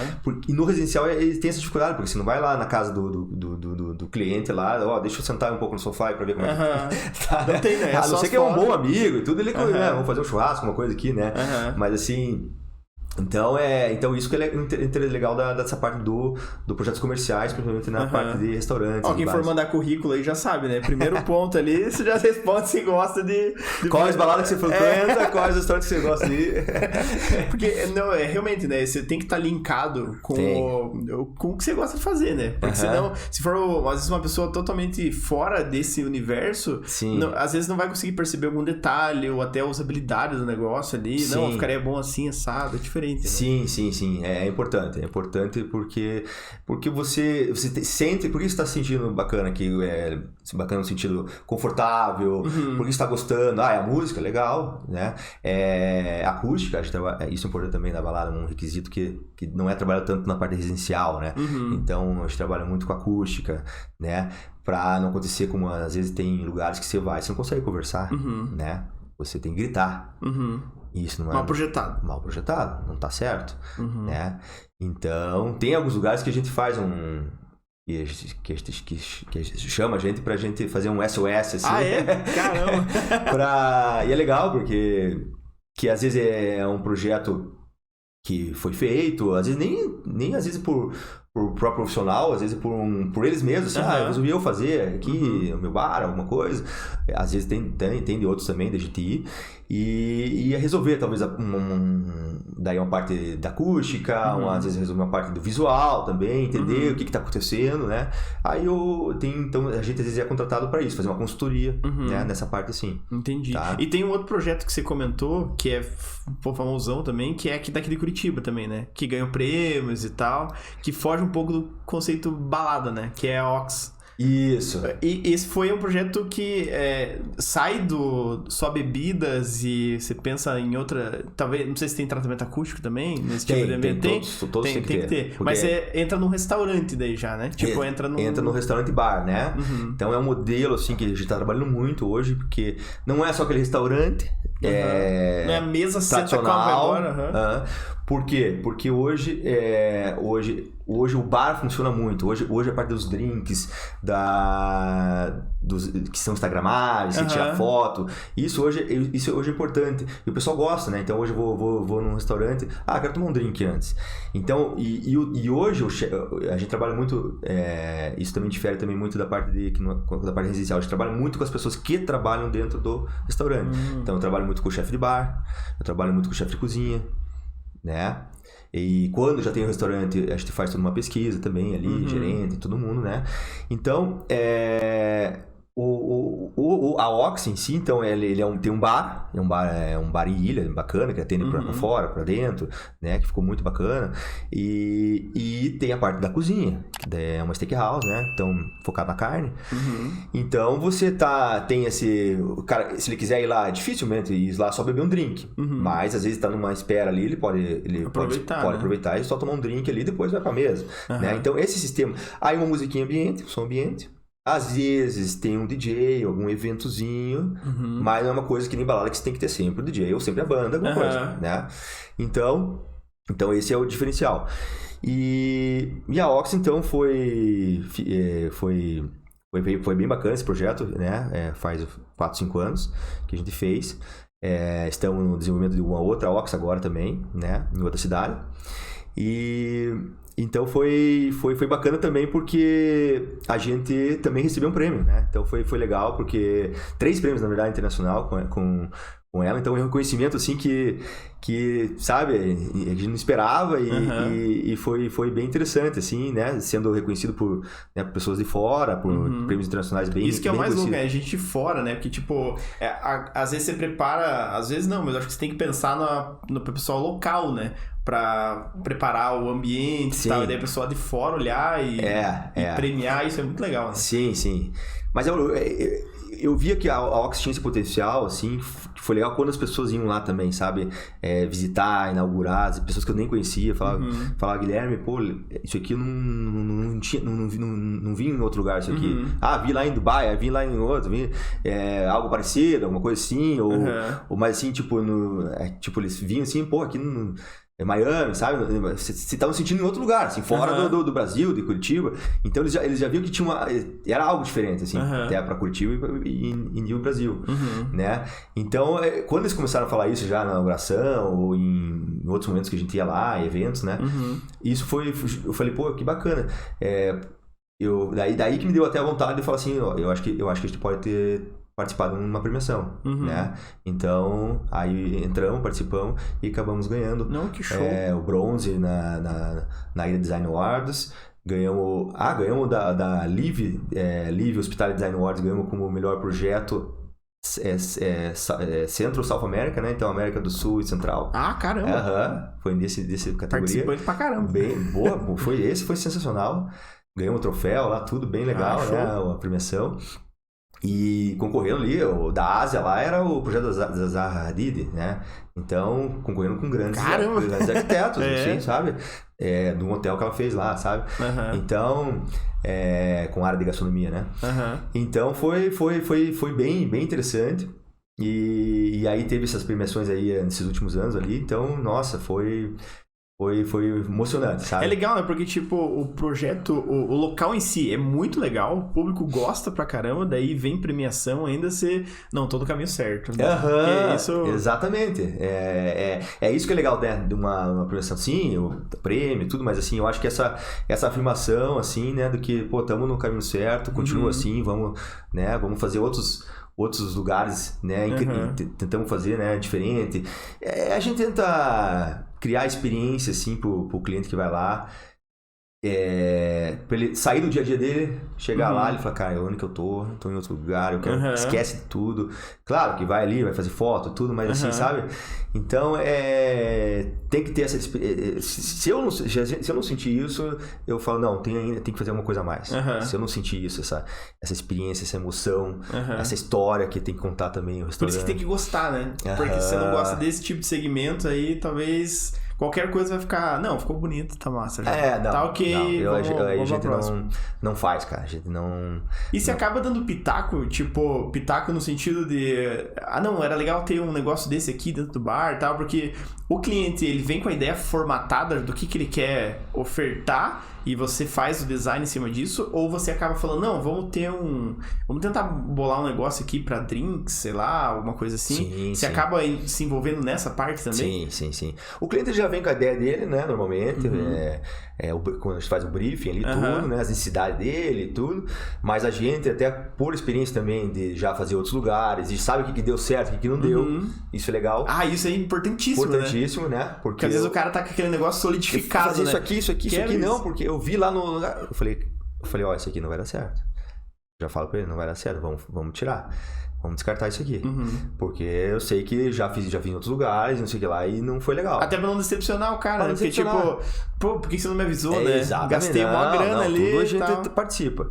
E no residencial ele tem essa dificuldade, porque você não vai lá na casa do cliente lá, deixa eu sentar um pouco no sofá pra ver como é que tá, né? Não tem, né? A não ser que é um bom amigo e tudo, ele né? Vamos fazer um churrasco, uma coisa aqui, né? Mas assim... Então isso que é legal dessa parte do projetos comerciais, principalmente na parte de restaurantes. Quem for mandar currículo aí já sabe, né? Primeiro ponto ali, você já responde se gosta de quais baladas que você frequenta, quais restaurantes que você gosta de ir. Porque, realmente, né? Você tem que estar linkado com o que você gosta de fazer, né? Porque senão, se for, às vezes, uma pessoa totalmente fora desse universo, às vezes não vai conseguir perceber algum detalhe ou até a usabilidade do negócio ali. Não, ficaria bom assim, assado, é diferente. Né? Sim. É importante. É importante porque você sente... Por que você está se sentindo bacana aqui? Bacana no sentido confortável? Por que você está gostando? É a música, legal, né? A acústica, isso é importante também na balada, um requisito que não é trabalhar tanto na parte residencial, né? Então, a gente trabalha muito com acústica, né? Pra não acontecer como às vezes tem lugares que você não consegue conversar, né? Você tem que gritar. Isso não é... Mal projetado, não tá certo, né? Então, tem alguns lugares que a gente faz que chama a gente pra gente fazer um SOS, assim. Caramba! E é legal, porque às vezes é um projeto que foi feito, às vezes nem às vezes por próprio profissional, às vezes por eles mesmos, assim, eu resolvi fazer aqui o meu bar, alguma coisa. Às vezes tem de outros também, da gente ir. E resolver, talvez, daí uma parte da acústica, às vezes resolver uma parte do visual também, entender o que tá acontecendo, né? Aí então a gente às vezes é contratado para isso, fazer uma consultoria, né? Nessa parte assim. Entendi. Tá? E tem um outro projeto que você comentou, que é famosão também, que é aqui daqui de Curitiba também, né? Que ganhou prêmios e tal, que foge um pouco do conceito balada, né? Que é a Ox. Isso. E esse foi um projeto que sai do só bebidas e você pensa em outra... Talvez, não sei se tem tratamento acústico também nesse tipo de ambiente. Todos tem que ter. Porque... Mas entra num restaurante daí já, né? Tipo, entra no restaurante bar, né? Então é um modelo assim que a gente tá trabalhando muito hoje, porque não é só aquele restaurante, não é a mesa tradicional, Por quê? Porque hoje o bar funciona muito. Hoje a parte dos drinks, que são instagramáveis, você tira foto. Isso hoje é importante. E o pessoal gosta, né? Então hoje eu vou num restaurante, quero tomar um drink antes. Então, e hoje a gente trabalha muito, isso também difere também muito da parte da parte residencial. A gente trabalha muito com as pessoas que trabalham dentro do restaurante. Então eu trabalho muito com o chefe de bar, eu trabalho muito com o chefe de cozinha, né? E quando já tem um restaurante, a gente faz toda uma pesquisa também ali, gerente, todo mundo, né? Então, a Ox em si, então, ele tem um bar, é um bar em ilha, bacana, que atende pra fora, pra dentro, né? Que ficou muito bacana. E tem a parte da cozinha, que é uma steakhouse, né? Então, focado na carne. Então, você tem esse... O cara, se ele quiser ir lá, dificilmente ir lá só beber um drink. Mas, às vezes, tá numa espera ali, ele pode aproveitar e só tomar um drink ali e depois vai pra mesa. Né? Então, esse sistema... Aí, uma musiquinha ambiente, um som ambiente. Às vezes tem um DJ, algum eventozinho, mas não é uma coisa que nem balada que você tem que ter sempre o DJ ou sempre a banda, alguma coisa, né? Então esse é o diferencial. E a Ox, então, foi bem bacana esse projeto, né? Faz 4, 5 anos que a gente fez. Estamos no desenvolvimento de uma outra Ox agora também, né? Em outra cidade. Então foi bacana também porque a gente também recebeu um prêmio, né? Então foi legal porque 3 prêmios, na verdade, internacional com ela. Então é um reconhecimento assim que sabe, a gente não esperava e foi bem interessante, assim, né? Sendo reconhecido por pessoas de fora, por prêmios internacionais bem Isso que é o mais louco, né? A gente de fora, né? Porque, tipo, às vezes você prepara, às vezes não, mas acho que você tem que pensar no pessoal local, né? Pra preparar o ambiente e tal, e daí a pessoa de fora olhar e premiar, isso é muito legal, né? Sim. Mas eu via que a Ox tinha esse potencial, assim, que foi legal quando as pessoas iam lá também, sabe? Visitar, inaugurar, as pessoas que eu nem conhecia, falava Guilherme, pô, isso aqui eu não vi em outro lugar, isso aqui. Vi lá em Dubai, vi lá em outro, algo parecido, alguma coisa assim, ou mais assim, tipo, eles vinham assim, pô, aqui não... Miami, sabe? Se estavam sentindo em outro lugar, assim, fora do Brasil, de Curitiba. Então eles já viam que era algo diferente, assim, até para Curitiba e no Brasil, né? Então, quando eles começaram a falar isso já na inauguração ou em outros momentos que a gente ia lá, eventos, né? Isso eu falei, pô, que bacana. Daí que me deu até a vontade de falar assim, eu acho que a gente pode ter participado numa premiação, né? Então, aí entramos, participamos e acabamos ganhando. Não, que show! O bronze na Ilha Design Awards. Ganhamos da Live Hospitality Design Awards, ganhamos como o melhor projeto Centro South America, né? Então, América do Sul e Central. Caramba! Foi desse categoria. Participante pra caramba. Bem boa, foi sensacional. Ganhamos um troféu lá, tudo bem legal, né? A premiação. E concorrendo ali, o da Ásia lá era o projeto da Zaha Hadid, né? Então, concorrendo com grandes arquitetos, assim, sabe? De um hotel que ela fez lá, sabe? Então, com área de gastronomia, né? Então, foi bem interessante. E aí teve essas premiações aí nesses últimos anos ali. Então, nossa, foi emocionante, sabe? É legal, né? Porque, tipo, o projeto, o local em si é muito legal, o público gosta pra caramba, daí vem premiação, ainda você... Não, tô no caminho certo. Né? Exatamente. É isso que é legal, né? De uma premiação, sim, o prêmio, tudo, mas assim, eu acho que essa afirmação, assim, né? Do que, pô, tamo no caminho certo, continua assim, vamos fazer outros lugares, né? Tentamos fazer, né? Diferente. A gente tenta criar experiência, assim, pro cliente que vai lá. Pra ele sair do dia a dia dele, chegar lá, ele fala, cara, onde que eu tô em outro lugar, eu quero, esquece de tudo. Claro que vai ali, vai fazer foto, tudo, mas assim, sabe? Então, tem que ter essa experiência. Se eu não sentir isso, eu falo, não, tem que fazer alguma coisa a mais. Se eu não sentir isso, essa experiência, essa emoção, essa história que tem que contar também o restaurante. Por isso que tem que gostar, né? Porque se você não gosta desse tipo de segmento, aí talvez... qualquer coisa vai ficar, não, ficou bonito, tá massa já. Não. Tá ok, não, a gente próximo. não faz, cara. A gente não... E você acaba dando pitaco, tipo, pitaco no sentido de... não, era legal ter um negócio desse aqui dentro do bar e tal, porque o cliente, ele vem com a ideia formatada do que ele quer ofertar e você faz o design em cima disso, ou você acaba falando, não, vamos tentar bolar um negócio aqui pra drinks, sei lá, alguma coisa assim. Você acaba se envolvendo nessa parte também? Sim. O cliente já vem com a ideia dele, né, normalmente, quando a gente faz o briefing ali, tudo, né, as necessidades dele e tudo, mas a gente, até por experiência também de já fazer outros lugares, e sabe o que deu certo, o que não deu, isso é legal. Isso é importantíssimo, né? Porque às vezes o cara tá com aquele negócio solidificado, fazer né? Isso aqui não, porque eu vi lá no lugar, eu falei, isso aqui não vai dar certo. Já falo pra ele, não vai dar certo, vamos tirar. Vamos descartar isso aqui. Porque eu sei que já fiz em outros lugares, não sei o que lá, e não foi legal. Até pra não decepcionar o cara, né? Porque tipo, por que você não me avisou, né? Exatamente. Gastei uma grana ali. Tudo a gente participa.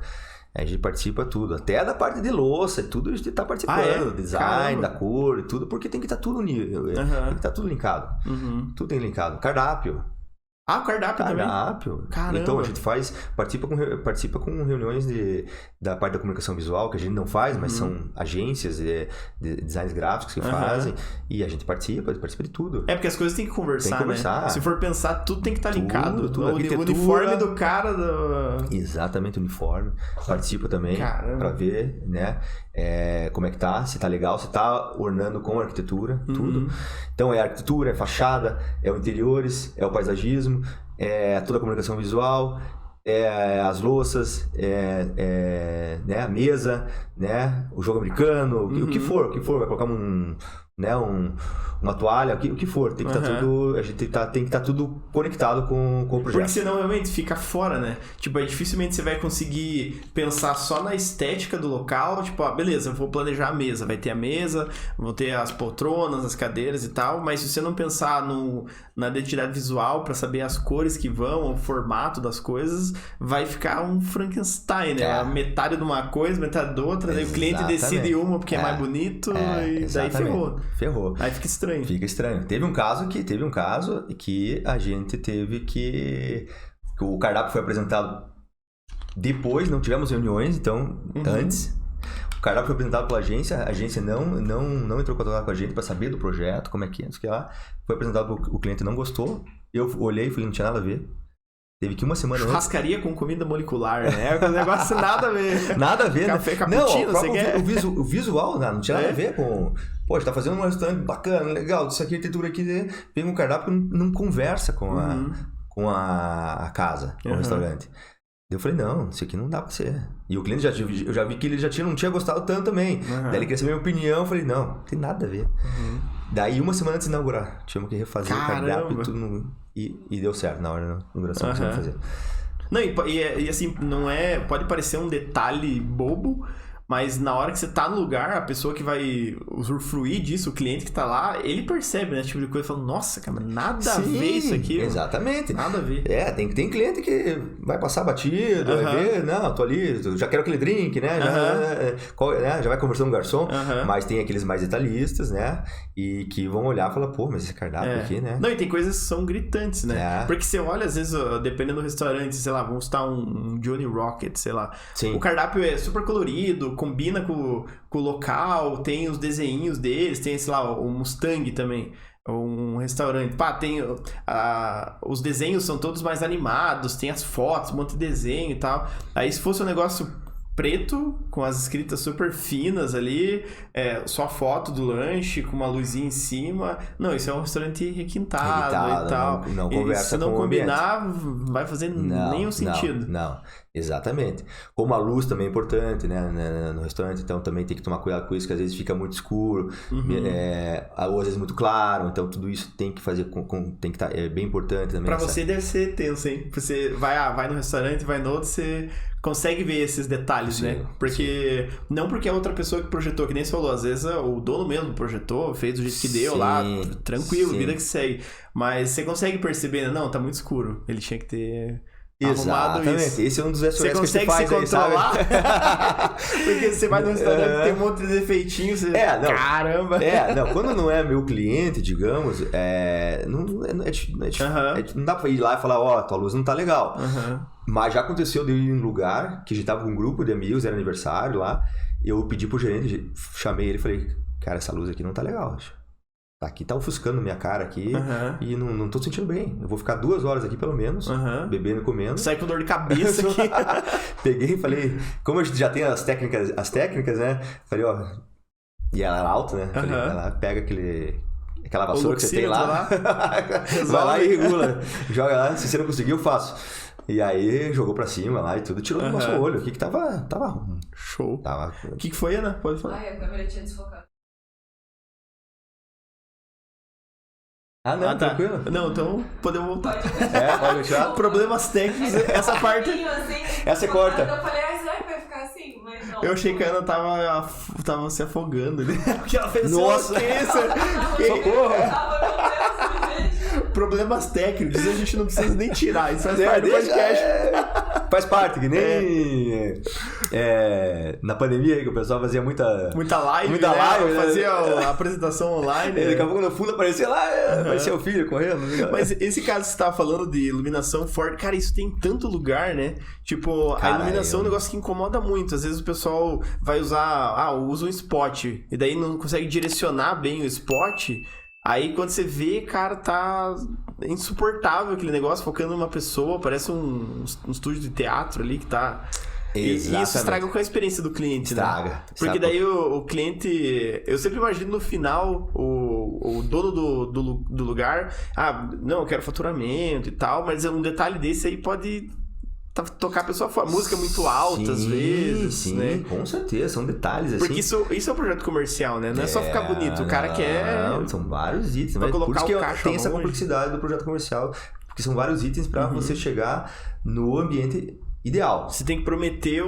A gente participa tudo, até da parte de louça, tudo a gente tá participando, design, da cor, tudo, porque tem que estar tudo nível, tem que estar tudo linkado. Tudo tem linkado. Cardápio. O cardápio também? Caramba. Então a gente participa com reuniões da parte da comunicação visual, que a gente não faz, mas são agências de designs gráficos que fazem, e a gente participa de tudo. Porque as coisas tem que conversar, né? Se for pensar, tudo tem que estar linkado. Tudo, o uniforme do cara... Exatamente, o uniforme. Participa também, pra ver, né? Como é que tá, se tá legal, se tá ornando com a arquitetura, tudo. Então é arquitetura, é fachada, é o interiores, é o paisagismo, é toda a comunicação visual, as louças, né, a mesa, né, o jogo americano, o que for, vai colocar uma toalha, o que for, tem que estar tudo, a gente tem que estar tudo conectado com o projeto. Porque senão realmente fica fora, né? Tipo, aí dificilmente você vai conseguir pensar só na estética do local, tipo, beleza, eu vou planejar a mesa, vai ter a mesa, vou ter as poltronas, as cadeiras e tal, mas se você não pensar na identidade visual pra saber as cores que vão, o formato das coisas, vai ficar um Frankenstein, né? Metade de uma coisa, metade de outra, daí o cliente decide uma porque é mais bonito e daí ferrou. Aí fica estranho. Fica estranho. Teve um caso que a gente teve que o cardápio foi apresentado depois, não tivemos reuniões, então antes. O cardápio foi apresentado pela agência, a agência não entrou em contato com a gente para saber do projeto, como é que é, não sei o que lá. Foi apresentado, o cliente não gostou. Eu olhei e falei, não tinha nada a ver. Teve que uma semana Churrascaria com comida molecular, né? É um negócio nada a ver. Nada a ver, Café, né? cappuccino, você quer? O visual não tinha nada a ver com... Pô, a gente tá fazendo um restaurante bacana, legal, isso aqui, arquitetura aqui, vem um cardápio que não conversa com a casa, com o restaurante. Eu falei, não, isso aqui não dá pra ser. E o cliente eu já vi que ele não tinha gostado tanto também. Daí ele queria saber a minha opinião, eu falei, não tem nada a ver. Daí uma semana antes de inaugurar, tivemos que refazer o cardápio e tudo. E deu certo na hora da inauguração que tivemos que fazer. Não, e assim, não é... Pode parecer um detalhe bobo, mas na hora que você tá no lugar, a pessoa que vai usufruir disso, o cliente que tá lá, ele percebe, né? Esse tipo de coisa, fala, nossa, cara, nada a ver isso aqui. Exatamente. Nada a ver. Tem cliente que vai passar batido, vai ver, não, tô ali, já quero aquele drink, né? Já vai conversando com o garçom, mas tem aqueles mais detalhistas, né? E que vão olhar e falar, pô, mas esse cardápio aqui, né? Não, e tem coisas que são gritantes, né? Porque você olha, às vezes, dependendo do restaurante, sei lá, vamos citar um Johnny Rocket, sei lá. Sim. O cardápio é super colorido, combina com o local, tem os desenhinhos deles, tem, sei lá, o Mustang também, um restaurante. Tem os desenhos são todos mais animados, tem as fotos, um monte de desenho e tal. Aí se fosse um negócio preto, com as escritas super finas ali, só a foto do lanche, com uma luzinha em cima. Não, isso é um restaurante requintado e tal. Não conversa se não com combinar, vai fazer nenhum sentido. Não, exatamente. Como a luz também é importante, né, no restaurante, então também tem que tomar cuidado com isso, que às vezes fica muito escuro, ou às vezes muito claro, então tudo isso tem que fazer tem que estar, é bem importante também. Pra você deve ser tenso, hein? Você vai no restaurante, vai no outro, você consegue ver esses detalhes, né? Porque não porque é outra pessoa que projetou, que nem você falou, às vezes o dono mesmo projetou, fez do jeito que deu lá, tranquilo, vida que segue. Mas você consegue perceber, não, tá muito escuro. Ele tinha que ter Exatamente. Isso. Esse é um dos SOS você que consegue você faz se aí, sabe? controlar? Porque você vai num restaurante tem um monte de defeitinhos, você... Caramba! Não, quando não é meu cliente, digamos, não dá pra ir lá e falar, tua luz não tá legal. Mas já aconteceu de eu ir em um lugar que a gente tava com um grupo de amigos, era aniversário lá, eu pedi pro gerente, chamei ele e falei, cara, essa luz aqui não tá legal, acho. Aqui tá ofuscando minha cara aqui e não tô sentindo bem. Eu vou ficar 2 horas aqui pelo menos, bebendo e comendo. Sai com dor de cabeça aqui. Peguei e falei, como a gente já tem as técnicas, né? Falei, e ela era alta, né? Falei, vai lá, pega aquela vassoura que você tem lá. Vai lá e regula. Joga lá, se você não conseguir, eu faço. E aí jogou pra cima lá e tudo, tirou do nosso olho aqui que tava show. O que foi, Ana? Pode falar. Ai, a câmera tinha desfocado. Não, tranquilo. Não, então podemos voltar. Pode deixar. Problemas técnicos, essa parte... Essa você corta. Eu falei, será que vai ficar assim? Mas não. Eu achei que a Ana tava se afogando ali. Porque ela fez Nossa! Socorro! Problemas técnicos, a gente não precisa nem tirar. Isso faz parte do podcast. Faz parte, que nem na pandemia aí que o pessoal fazia muita live, né? Fazia a apresentação online. Daqui a pouco no fundo aparecia lá, aparecia o filho correndo. Mas esse caso que você tava falando de iluminação forte, cara, isso tem tanto lugar, né? Tipo, a iluminação é um negócio que incomoda muito. Às vezes o pessoal vai usa um spot e daí não consegue direcionar bem o spot. Aí quando você vê, cara, tá insuportável aquele negócio, focando numa pessoa, parece um estúdio de teatro ali que tá... Exatamente. E isso estraga com a experiência do cliente, né? Porque daí o cliente... Eu sempre imagino no final o dono do lugar... não, eu quero faturamento e tal, mas um detalhe desse aí pode... tocar a pessoa fora. Música muito alta, às vezes. Sim, né? Com certeza, são detalhes assim. Porque isso é um projeto comercial, né? Não é só ficar bonito. O cara quer. São vários itens. Vai colocar por isso o caixa tem essa longe. complexidade do projeto comercial. Porque são vários itens para você chegar no ambiente ideal. Você tem que prometer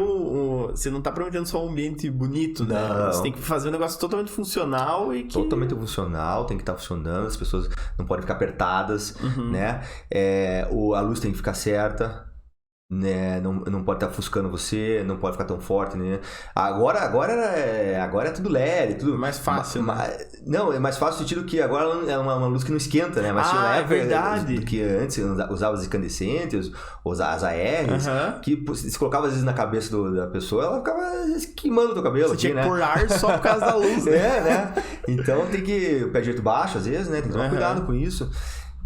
você não tá prometendo só um ambiente bonito, né? Não. Você tem que fazer um negócio totalmente funcional e que... Totalmente funcional, tem que estar funcionando, as pessoas não podem ficar apertadas, né? A luz tem que ficar certa. Né? Não pode estar ofuscando você, não pode ficar tão forte, né? Agora é tudo LED, tudo mais fácil, né? Não, é mais fácil no sentido que agora é uma luz que não esquenta, né? Mas é verdade. Porque antes usava as incandescentes, as ARs, que se colocava às vezes na cabeça da pessoa, ela ficava queimando o teu cabelo. Você tinha que né? pôr ar só por causa da luz, né? né? Então tem que o pé de jeito baixo às vezes, né? Tem que tomar cuidado com isso.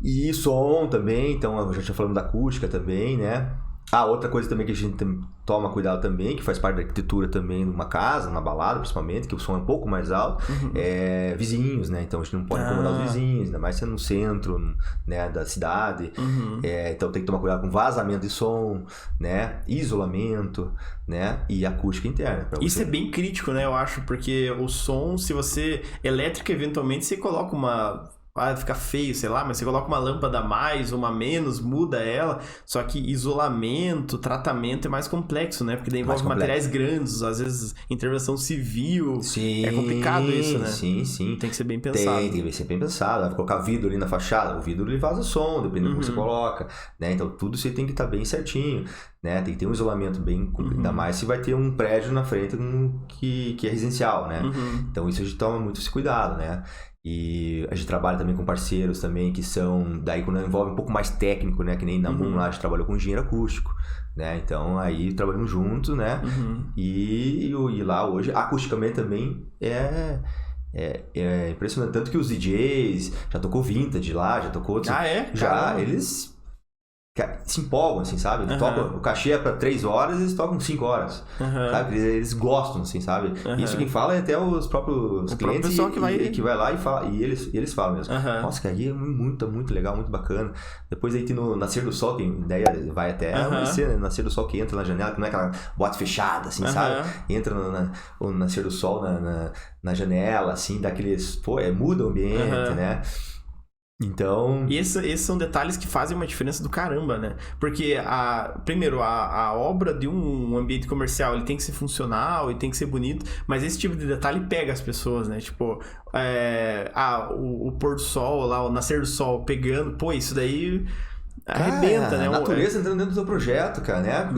E som também, então eu já tinha falando da acústica também, né? Outra coisa também que a gente toma cuidado também, que faz parte da arquitetura também numa casa, numa balada principalmente, que o som é um pouco mais alto, é vizinhos, né? Então a gente não pode incomodar os vizinhos, ainda mais sendo no centro, né, da cidade. Então tem que tomar cuidado com vazamento de som, né? Isolamento, né? E acústica interna. Isso é bem crítico, né? Eu acho, porque o som, se você... Elétrica, eventualmente, você coloca uma... fica feio, sei lá, mas você coloca uma lâmpada a mais, uma a menos, muda ela. Só que isolamento, tratamento é mais complexo, né? Porque daí envolve materiais grandes, às vezes intervenção civil. Sim, é complicado isso, né? Sim. Tem que ser bem pensado. Tem que ser bem pensado. Vai colocar vidro ali na fachada, o vidro ele vaza som, dependendo do que você coloca, né? Então tudo isso aí tem que estar bem certinho, né? Tem que ter um isolamento bem... Ainda mais se vai ter um prédio na frente que é residencial, né? Então isso a gente toma muito esse cuidado, né? E a gente trabalha também com parceiros também que são, daí quando envolve um pouco mais técnico, né, que nem na Moon lá a gente trabalhou com engenheiro acústico, né, então aí trabalhamos juntos, né, e lá hoje acusticamente também é impressionante, tanto que os DJs já tocou Vintage lá, já tocou outros, eles se empolgam, assim, sabe? Tocam, o cachê é pra 3 horas, eles tocam 5 horas, sabe? Eles gostam, assim, sabe? Isso quem fala é até os próprios clientes que vai lá e fala, e eles falam mesmo. Nossa, cara, aí é muito legal, muito bacana. Depois aí tem no Nascer do Sol, que a ideia vai até amanhecer, né? Nascer do Sol que entra na janela, que não é aquela boate fechada, assim, sabe? Entra no Nascer do Sol na janela, assim, dá aqueles... muda o ambiente, né? Então... E esses são detalhes que fazem uma diferença do caramba, né? Porque, primeiro, a obra de um ambiente comercial, ele tem que ser funcional e tem que ser bonito, mas esse tipo de detalhe pega as pessoas, né? Tipo, o pôr do sol lá, o nascer do sol pegando, isso daí... arrebenta, né? A natureza entrando dentro do seu projeto, cara, né?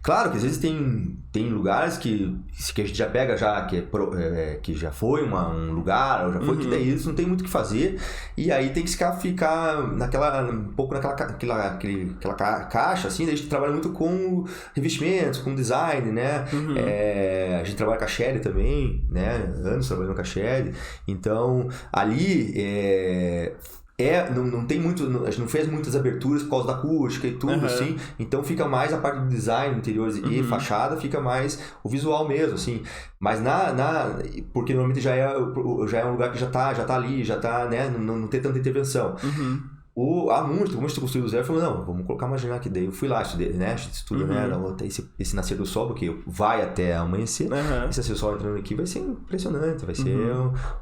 Claro que às vezes tem lugares que a gente já pega já, que já foi um lugar, ou já foi, que daí eles não tem muito o que fazer, e aí tem que ficar um pouco naquela caixa, assim, daí a gente trabalha muito com revestimentos, com design, né? A gente trabalha com a Shelly também, né? Anos trabalhando com a Shelly, então ali não tem muito, a gente não fez muitas aberturas por causa da acústica e tudo, assim, então fica mais a parte do design, interiores e fachada, fica mais o visual mesmo, assim, mas porque normalmente já é um lugar que já tá ali, já tá, né, não tem tanta intervenção. Há muito, como eu estou construindo do zero, falou, não, vamos colocar uma janela aqui. Daí eu fui lá, estudei, né? Estudo, né? Esse nascer do sol, porque vai até amanhecer. Esse nascer do sol entrando aqui vai ser impressionante, vai ser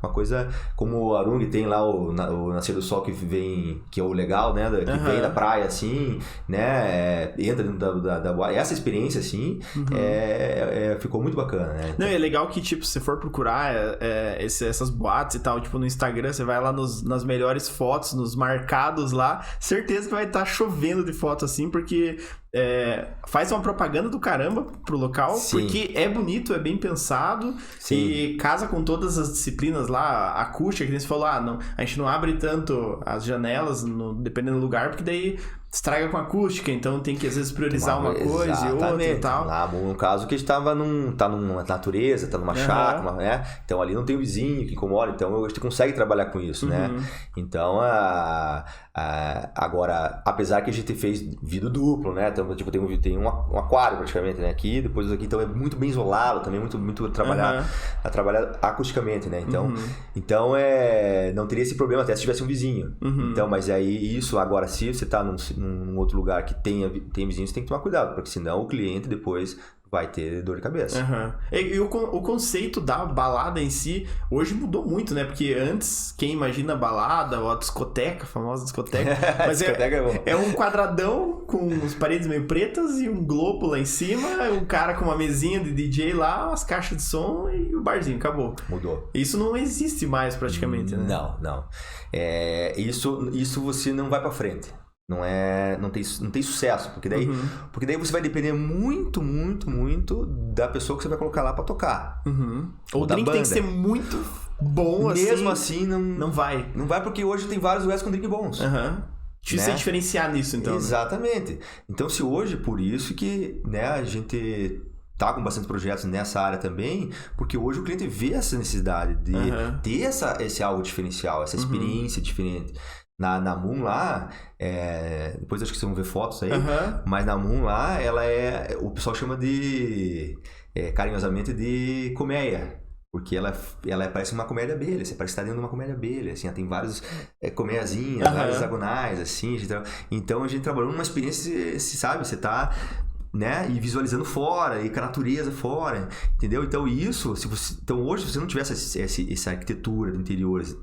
uma coisa como o Arung tem lá o nascer do sol que é o legal, né? Que vem da praia, assim, né? Entra dentro da boate. Essa experiência, assim, ficou muito bacana, né? Não, é legal que, tipo, se você for procurar essas boates e tal, tipo, no Instagram, você vai lá nas melhores fotos, nos marcados lá, certeza que vai estar chovendo de foto assim, porque faz uma propaganda do caramba pro local, sim, porque é bonito, é bem pensado, sim, e casa com todas as disciplinas lá, a acústica, que nem você falou, não, a gente não abre tanto as janelas, dependendo do lugar, porque daí estraga com a acústica, então tem que às vezes priorizar uma coisa e outra e tal. Lá, no caso que a gente tá numa natureza, tá numa chácara, né? Então ali não tem o vizinho que incomoda, então a gente consegue trabalhar com isso, né? Então, agora, apesar que a gente fez vidro duplo, né? Então, tipo, tem um aquário praticamente, né? Aqui, depois aqui, então é muito bem isolado também, muito trabalhar acusticamente, né? Então, não teria esse problema até se tivesse um vizinho. Então, mas aí isso, agora, se você tá num outro lugar que tem vizinho, você tem que tomar cuidado, porque senão o cliente depois vai ter dor de cabeça. E o conceito da balada em si hoje mudou muito, né? Porque antes, quem imagina balada, ou a discoteca, a famosa discoteca, mas é um quadradão com as paredes meio pretas e um globo lá em cima, um cara com uma mesinha de DJ lá, umas caixas de som e o barzinho, acabou. Mudou. Isso não existe mais praticamente, né? Não. Isso você não vai pra frente. Não tem sucesso, porque daí você vai depender muito da pessoa que você vai colocar lá pra tocar. O drink tem que ser muito bom, assim. Mesmo assim, não vai. Não vai, porque hoje tem vários lugares com drink bons. Difícil diferenciar nisso, então. Exatamente. Né? Então, se hoje, por isso que, né, a gente tá com bastante projetos nessa área também, porque hoje o cliente vê essa necessidade de ter esse algo diferencial, essa experiência diferente. Na Moon lá, depois acho que vocês vão ver fotos aí, mas na Moon lá, o pessoal chama carinhosamente de colmeia, porque ela parece uma colmeia de abelha, você parece estar dentro de uma colmeia de abelha, assim, ela tem vários colmeiazinhas, várias hexagonais, assim, então a gente trabalhou numa experiência, sabe, você tá, né, e visualizando fora, e com a natureza fora, entendeu? Então hoje, se você não tivesse essa arquitetura de interiores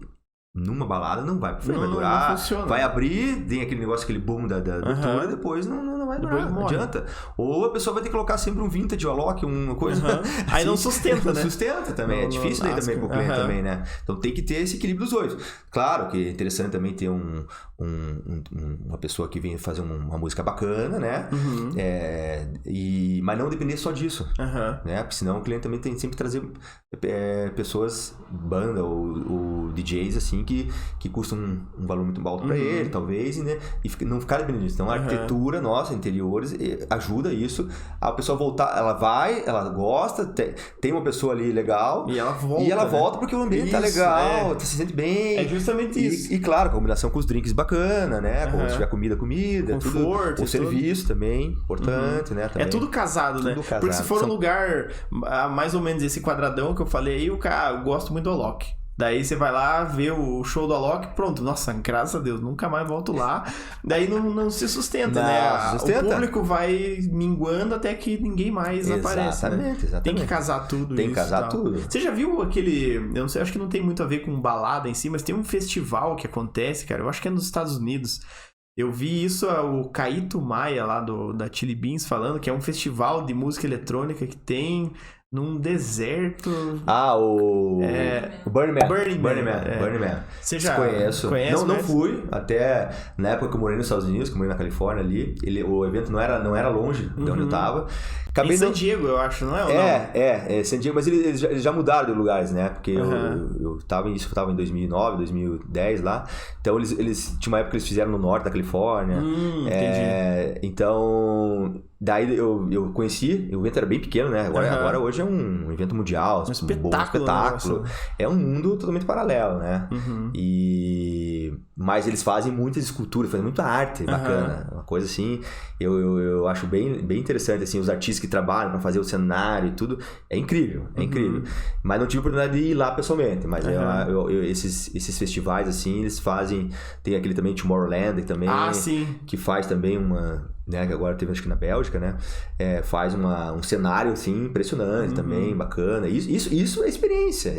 numa balada, não vai durar, não funciona. Vai abrir, tem aquele negócio, aquele boom da tour, e depois não vai durar, não adianta. Ou a pessoa vai ter que colocar sempre um vintage, Alok, uma coisa... Aí assim, não sustenta, né? Não sustenta também, é difícil daí também pro cliente também, né? Então tem que ter esse equilíbrio dos dois. Claro que é interessante também ter uma pessoa que vem fazer uma música bacana, né? Mas não depender só disso, né? Porque senão o cliente também tem sempre que trazer pessoas, banda ou DJs, assim, que custam um valor muito alto para ele, talvez, né? E não ficar dependendo disso. Então, a arquitetura nossa, interiores, ajuda isso. A pessoa voltar, ela gosta, tem uma pessoa ali legal. E ela volta porque o ambiente tá legal, se sente bem. É justamente isso. E claro, a combinação com os drinks bacana, né? Se tiver comida, conforto, tudo. O serviço também, importante, né? Também. É tudo casado, né? Porque se for um lugar, mais ou menos esse quadradão que eu falei aí, eu gosto muito do Alok. Daí você vai lá ver o show do Alok, pronto, nossa, graças a Deus, nunca mais volto lá. Daí não se sustenta, né? O público vai minguando até que ninguém mais aparece, né? Exatamente. Tem que casar tudo. Tem que casar tudo. Você já viu aquele, eu não sei, acho que não tem muito a ver com balada em si, mas tem um festival que acontece, cara, eu acho que é nos Estados Unidos. Eu vi isso, o Kaito Maia lá da Chili Beans falando, que é um festival de música eletrônica que tem num deserto. O Burning Man. Burning Man. Você já conhece? Não fui, até na época que eu morei nos Estados Unidos, que eu morei na Califórnia ali, o evento não era longe de onde eu tava. Em San Diego, eu acho, não é? San Diego, mas eles já mudaram de lugares, né? Porque eu tava em 2009, 2010 lá. Então eles tinha uma época que eles fizeram no norte da Califórnia. Entendi. Então, daí eu conheci, o evento era bem pequeno, né? Agora hoje é um evento mundial, um espetáculo. É um mundo totalmente paralelo, né? Mas eles fazem muitas esculturas, fazem muita arte bacana, uma coisa assim. Eu acho bem interessante, assim, os artistas que trabalham para fazer o cenário e tudo, é incrível. Mas não tive a oportunidade de ir lá pessoalmente, mas esses festivais, assim, eles fazem, tem aquele também Tomorrowland também, que faz também uma, né, que agora teve acho que na Bélgica, né, faz um cenário, assim, impressionante também, bacana, isso é experiência,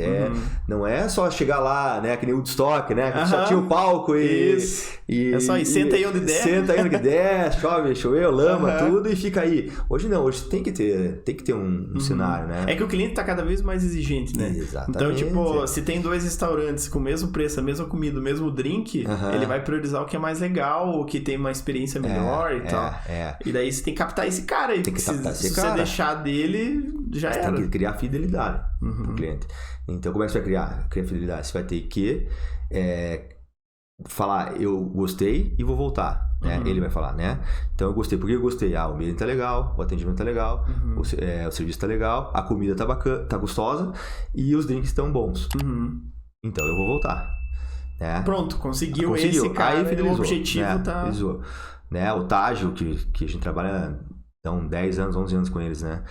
não é só chegar lá, né, que nem Woodstock, né, que só tinha o palco e é só ir, senta aí onde der. Senta aí onde der, choveu, lama, tudo e fica aí. Hoje não, hoje tem que ter um cenário, né? É que o cliente tá cada vez mais exigente, né? Exatamente. Então, tipo, se tem 2 restaurantes com o mesmo preço, a mesma comida, o mesmo drink, ele vai priorizar o que é mais legal, o que tem uma experiência melhor e tal. E daí você tem que captar esse cara aí, porque se você deixar dele, já era. Tem que criar fidelidade pro cliente. Então, como é que você vai criar fidelidade? Você vai ter que falar, eu gostei e vou voltar, né? Ele vai falar, né? Então eu gostei, porque eu gostei. O ambiente tá legal, o atendimento tá legal, o serviço tá legal, a comida tá bacana, tá gostosa e os drinks estão bons. Então eu vou voltar, né? Pronto, conseguiu esse cara, aí fidelizou, o objetivo, né? Tá... Fidelizou, né? O Tágio, que a gente trabalha há 10 anos, 11 anos com eles, né?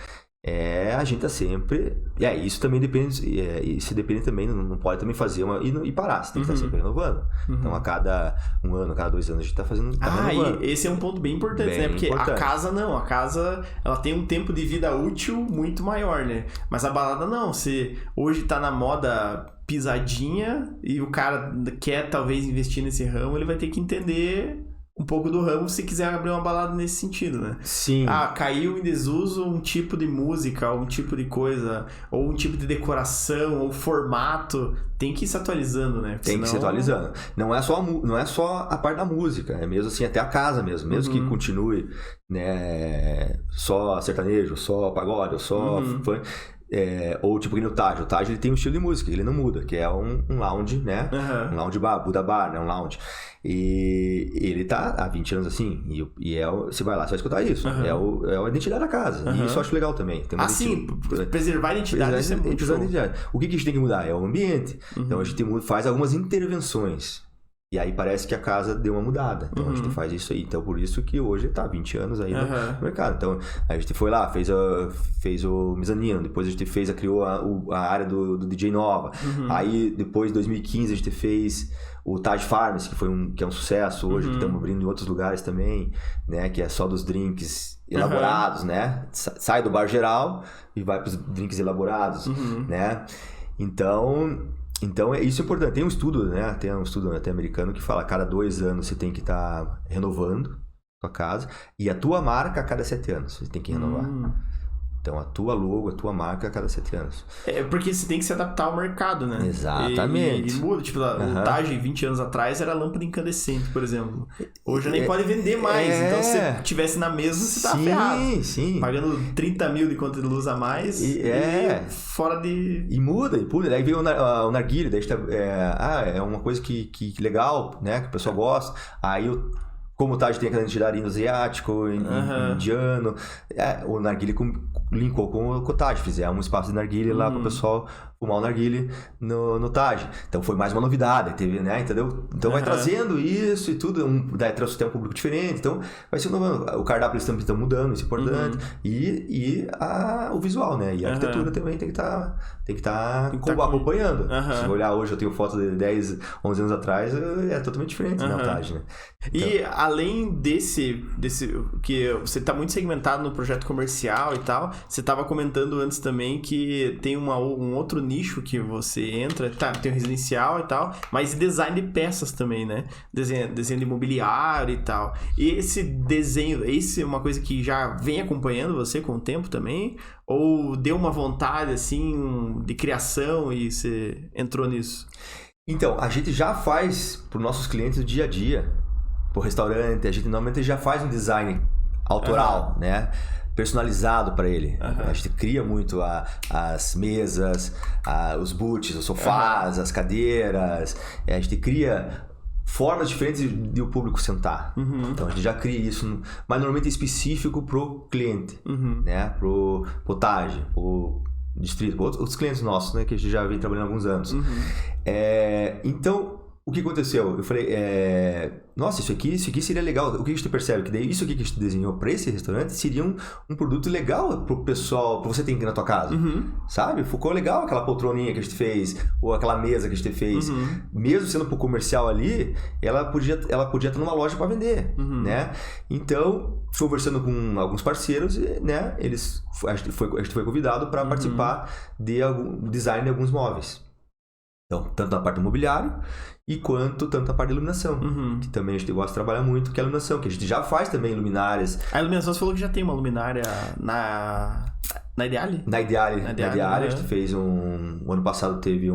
A gente tá sempre... isso também depende... isso depende também... Não pode também fazer e parar. Você tem que estar sempre renovando. Então, a cada 1 ano, a cada 2 anos, a gente tá fazendo... renovando. E esse é um ponto bem importante, né? Porque a casa não. A casa, ela tem um tempo de vida útil muito maior, né? Mas a balada não. Você hoje tá na moda pisadinha e o cara quer, talvez, investir nesse ramo, ele vai ter que entender... um pouco do ramo se quiser abrir uma balada nesse sentido, né? Sim. Caiu em desuso um tipo de música, ou um tipo de coisa, ou um tipo de decoração, ou formato, tem que ir se atualizando, né? Tem que ir se atualizando. Não é só a parte da música, é mesmo assim, até a casa mesmo que continue, né, só sertanejo, só pagode, ou só funk. Ou tipo que no Taj. O Taj ele tem um estilo de música, ele não muda, que é um lounge, né? Um lounge bar, Buda Bar, né? Um lounge. E ele tá há 20 anos assim. E você vai lá, você vai escutar isso. É a identidade da casa. E isso eu acho legal também. Tem preservar a identidade. Isso é muito identidade. O que a gente tem que mudar? É o ambiente. Então a gente faz algumas intervenções. E aí parece que a casa deu uma mudada. Então a gente faz isso aí. Então por isso que hoje tá 20 anos aí no mercado. Então a gente foi lá, fez o mezanino. Depois a gente criou a área do DJ nova. Aí depois, em 2015, a gente fez o Taj Farms, que é um sucesso hoje, que estamos abrindo em outros lugares também, né? Que é só dos drinks elaborados, né? Sai do bar geral e vai para os drinks elaborados, né? Então isso é importante. Tem um estudo, né? Tem um estudo até americano que fala que a cada 2 anos você tem que estar renovando a tua casa e a tua marca a cada 7 anos você tem que renovar. Então, a tua logo, a tua marca a cada 7 anos. Porque você tem que se adaptar ao mercado, né? Exatamente. E muda. Tipo, o Taj, 20 anos atrás, era lâmpada incandescente, por exemplo. Hoje nem pode vender mais. Então, se você estivesse na mesa, você tá ferrado. Sim. Pagando 30 mil de conta de luz a mais. E fora de... E muda. Daí veio o narguilé. Daí é uma coisa que legal, né? Que o pessoal gosta. Aí como o Taj tem aquela identidade asiático, indiano, o narguilé linkou com o Taj. Fizemos um espaço de narguilé lá para o pessoal fumar o narguilé no Taj. Então foi mais uma novidade, teve, né? Entendeu? Então vai trazendo isso e tudo, daí trouxe até um público diferente. Então vai se inovando. O cardápio eles também estão mudando, isso é importante. E o visual, né? E a arquitetura também tem que estar acompanhando. Se eu olhar hoje, eu tenho foto de 10, 11 anos atrás, é totalmente diferente, né? O Taj, né? E além desse que você tá muito segmentado no projeto comercial e tal, você tava comentando antes também que tem um outro nicho que você entra, tem o residencial e tal, mas design de peças também, né? Desenho de imobiliário e tal. E esse desenho, esse é uma coisa que já vem acompanhando você com o tempo também? Ou deu uma vontade, assim, de criação e você entrou nisso? Então, a gente já faz para os nossos clientes o dia a dia. Pro restaurante, a gente normalmente já faz um design autoral, né? Personalizado para ele. A gente cria muito as mesas, os booths, os sofás, as cadeiras. A gente cria formas diferentes de o público sentar. Então a gente já cria isso, mas normalmente específico pro cliente, né? Pro Potage, pro distrito, outros clientes nossos, né? Que a gente já vem trabalhando há alguns anos. Então, o que aconteceu? Eu falei, nossa, isso aqui seria legal. O que a gente percebe? Que daí isso aqui que a gente desenhou para esse restaurante seria um produto legal pro pessoal, pra você ter aqui na tua casa. Sabe? Ficou legal aquela poltroninha que a gente fez, ou aquela mesa que a gente fez. Mesmo sendo pro comercial ali, ela podia estar numa loja para vender, né? Então, conversando com alguns parceiros, né? A gente foi convidado para participar de design de alguns móveis. Então, tanto na parte do mobiliário tanto na parte da iluminação, que também a gente gosta de trabalhar muito, que é a iluminação, que a gente já faz também luminárias. A iluminação, você falou que já tem uma luminária na Ideale? Na Ideale, a gente fez o ano passado teve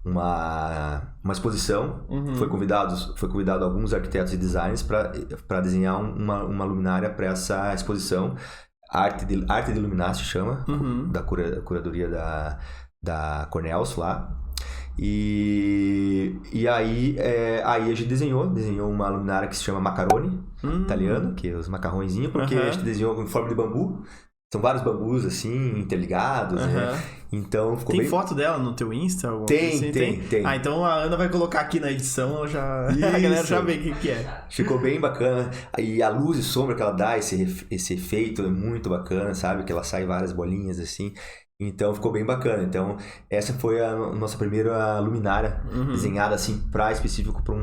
uma exposição, foi convidado alguns arquitetos e designers para desenhar uma luminária para essa exposição. Arte de Iluminar se chama, da curadoria da Cornells lá. E aí a gente desenhou uma luminária que se chama macaroni, italiano, que é os macarrõezinhos, porque a gente desenhou em forma de bambu. São vários bambus, assim, interligados, né? Então ficou Tem foto dela no teu Insta? Tem. Ah, então a Ana vai colocar aqui na edição, a galera já vê o que é. Ficou bem bacana. E a luz e sombra que ela dá, esse efeito é muito bacana, sabe? Que ela sai várias bolinhas, assim. Então ficou bem bacana. Então essa foi a nossa primeira luminária desenhada assim específico para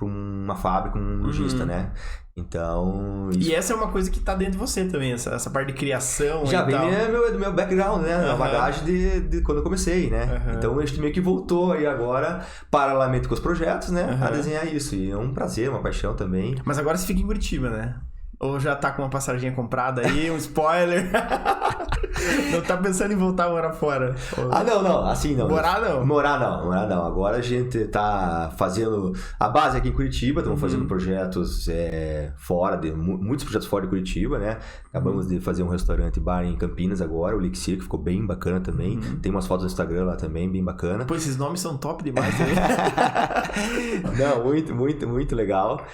uma fábrica, um lojista, né? Então... E essa é uma coisa que tá dentro de você também, essa parte de criação já e tal. Já vem do meu background, né? A bagagem de quando eu comecei, né? Então a gente meio que voltou aí agora, paralelamente com os projetos, né? A desenhar isso. E é um prazer, uma paixão também. Mas agora você fica em Curitiba, né? Ou já tá com uma passarinha comprada aí, um spoiler? Não tá pensando em voltar a morar fora? Não, assim não. Morar não? Morar não. Agora a gente tá fazendo a base aqui em Curitiba, estamos fazendo projetos muitos projetos fora de Curitiba, né? Acabamos de fazer um restaurante bar em Campinas agora, o Elixir, que ficou bem bacana também. Tem umas fotos no Instagram lá também, bem bacana. Pô, esses nomes são top demais também. Não, muito legal.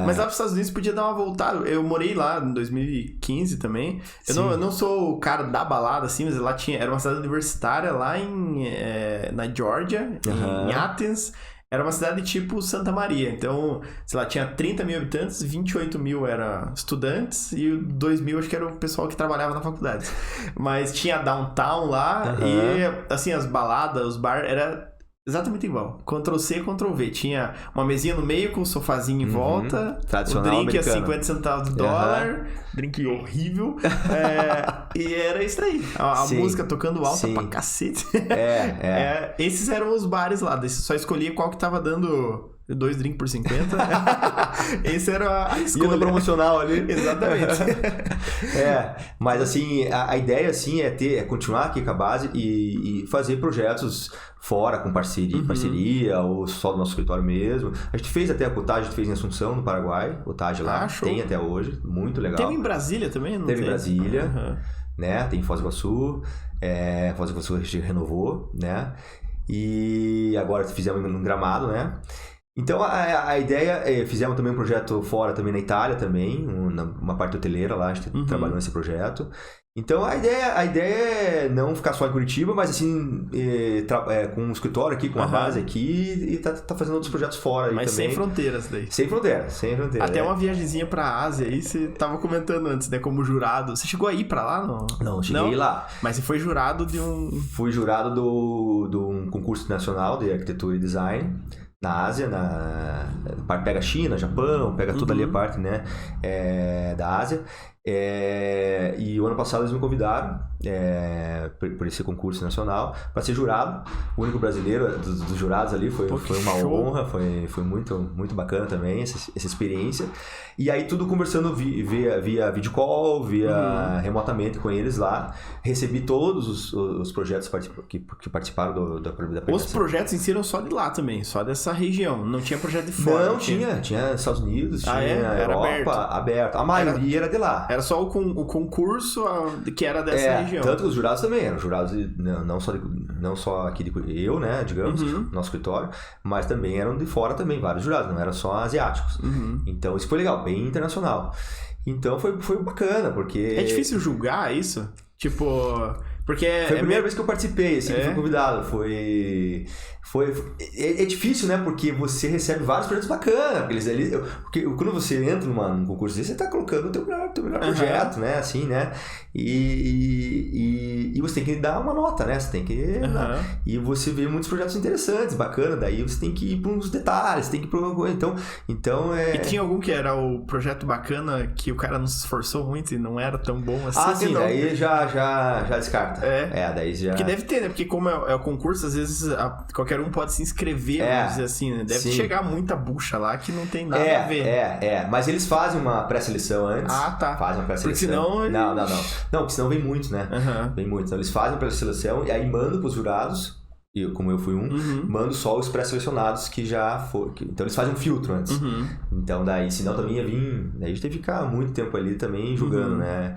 Mas lá pros Estados Unidos podia dar uma voltada. Eu morei lá em 2015 também. Eu não sou o cara da balada, assim, mas lá era uma cidade universitária lá na Georgia, em Athens. Era uma cidade tipo Santa Maria. Então, sei lá, tinha 30 mil habitantes, 28 mil eram estudantes e 2 mil acho que era o pessoal que trabalhava na faculdade. Mas tinha downtown lá e, assim, as baladas, os bar, era exatamente igual. Ctrl-C, Ctrl-V. Tinha uma mesinha no meio com o sofazinho em volta. Tradicional o drink americano. a 50 centavos de dólar. Drink horrível. E era isso aí. A música tocando alta pra cacete. Esses eram os bares lá. Você só escolhia qual que tava dando 2 drinks por 50. Esse era a escolha. E no promocional ali. Exatamente. Mas assim, a ideia assim é continuar aqui com a base e fazer projetos fora com parceria ou só do nosso escritório mesmo. A gente fez até a Potage, a gente fez em Assunção, no Paraguai. Potage lá, tem até hoje, muito legal. Tem em Brasília também? Teve em Brasília, né? Tem em Foz do Iguaçu. Foz do Iguaçu a gente renovou, né? E agora fizemos em Gramado, né? Então a ideia, fizemos também um projeto fora também na Itália também, uma parte hoteleira lá, a gente trabalhou nesse projeto. Então a ideia é não ficar só em Curitiba, mas assim, com um escritório aqui, com uma base aqui e tá fazendo outros projetos fora aí mas também. Sem fronteiras daí. Sem fronteira. Até uma viagemzinha pra Ásia aí, você tava comentando antes, né, como jurado. Você chegou a ir pra lá? Não, cheguei lá. Mas você foi jurado de Fui jurado de um concurso nacional de arquitetura e design na Ásia, pega China, Japão, pega toda ali a parte, né, da Ásia. E o ano passado eles me convidaram por esse concurso nacional para ser jurado, o único brasileiro dos jurados ali. Foi uma honra, foi muito, muito bacana também essa experiência. E aí tudo conversando via video call, remotamente com eles lá. Recebi todos os projetos que participaram da premiação. Os projetos em si eram só de lá também, só dessa região, não tinha projeto de fora? Não, tinha Estados Unidos, tinha Era Europa, aberto. A maioria era de lá. Era só o concurso que era dessa região. Tanto que os jurados também eram jurados não só aqui eu, né, digamos, nosso escritório, mas também eram de fora também, vários jurados, não eram só asiáticos. Então isso foi legal, bem internacional. Então foi bacana, porque... É difícil julgar isso? Tipo... Porque foi a primeira vez que eu participei, assim, que fui convidado. É difícil, né? Porque você recebe vários projetos bacanas. Porque quando você entra num concurso desse, você tá colocando o teu melhor projeto, né? Assim, né? E você tem que dar uma nota, né? Você tem que... E você vê muitos projetos interessantes, bacanas. Daí você tem que ir para uns detalhes, tem que ir para alguma coisa. Então E tinha algum que era o projeto bacana que o cara não se esforçou muito e não era tão bom assim? Sim, daí já descarta. Daí já... Porque deve ter, né? Porque como é o concurso, às vezes qualquer um pode se inscrever, vamos dizer assim, né? Deve chegar muita bucha lá que não tem nada a ver. Mas eles fazem uma pré-seleção antes. Tá. Fazem uma pré-seleção. Porque senão... Não, porque senão vem muitos, né? Vem muitos. Então eles fazem a pré-seleção e aí mandam pros jurados. Como eu fui mando só os pré-selecionados que já foram. Então eles fazem um filtro antes. Então daí, senão também ia vir. Daí a gente teve que ficar muito tempo ali também julgando, né?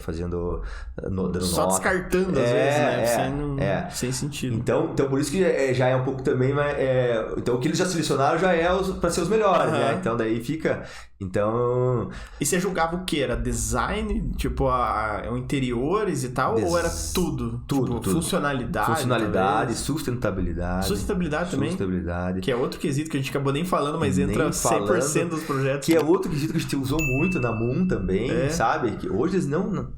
Fazendo. Dando só nota. Descartando às vezes, né? Sem sentido. Então por isso que já é um pouco também. Então o que eles já selecionaram já é para ser os melhores, né? Então daí fica. Então... E você julgava o que? Era design? Tipo, interiores e tal? Ou era tudo? Tudo. Funcionalidade, sustentabilidade. Sustentabilidade também? Sustentabilidade. Que é outro quesito que a gente acabou nem falando, mas entra 100% dos projetos. Que é outro quesito que a gente usou muito na Moon também, sabe? Que hoje eles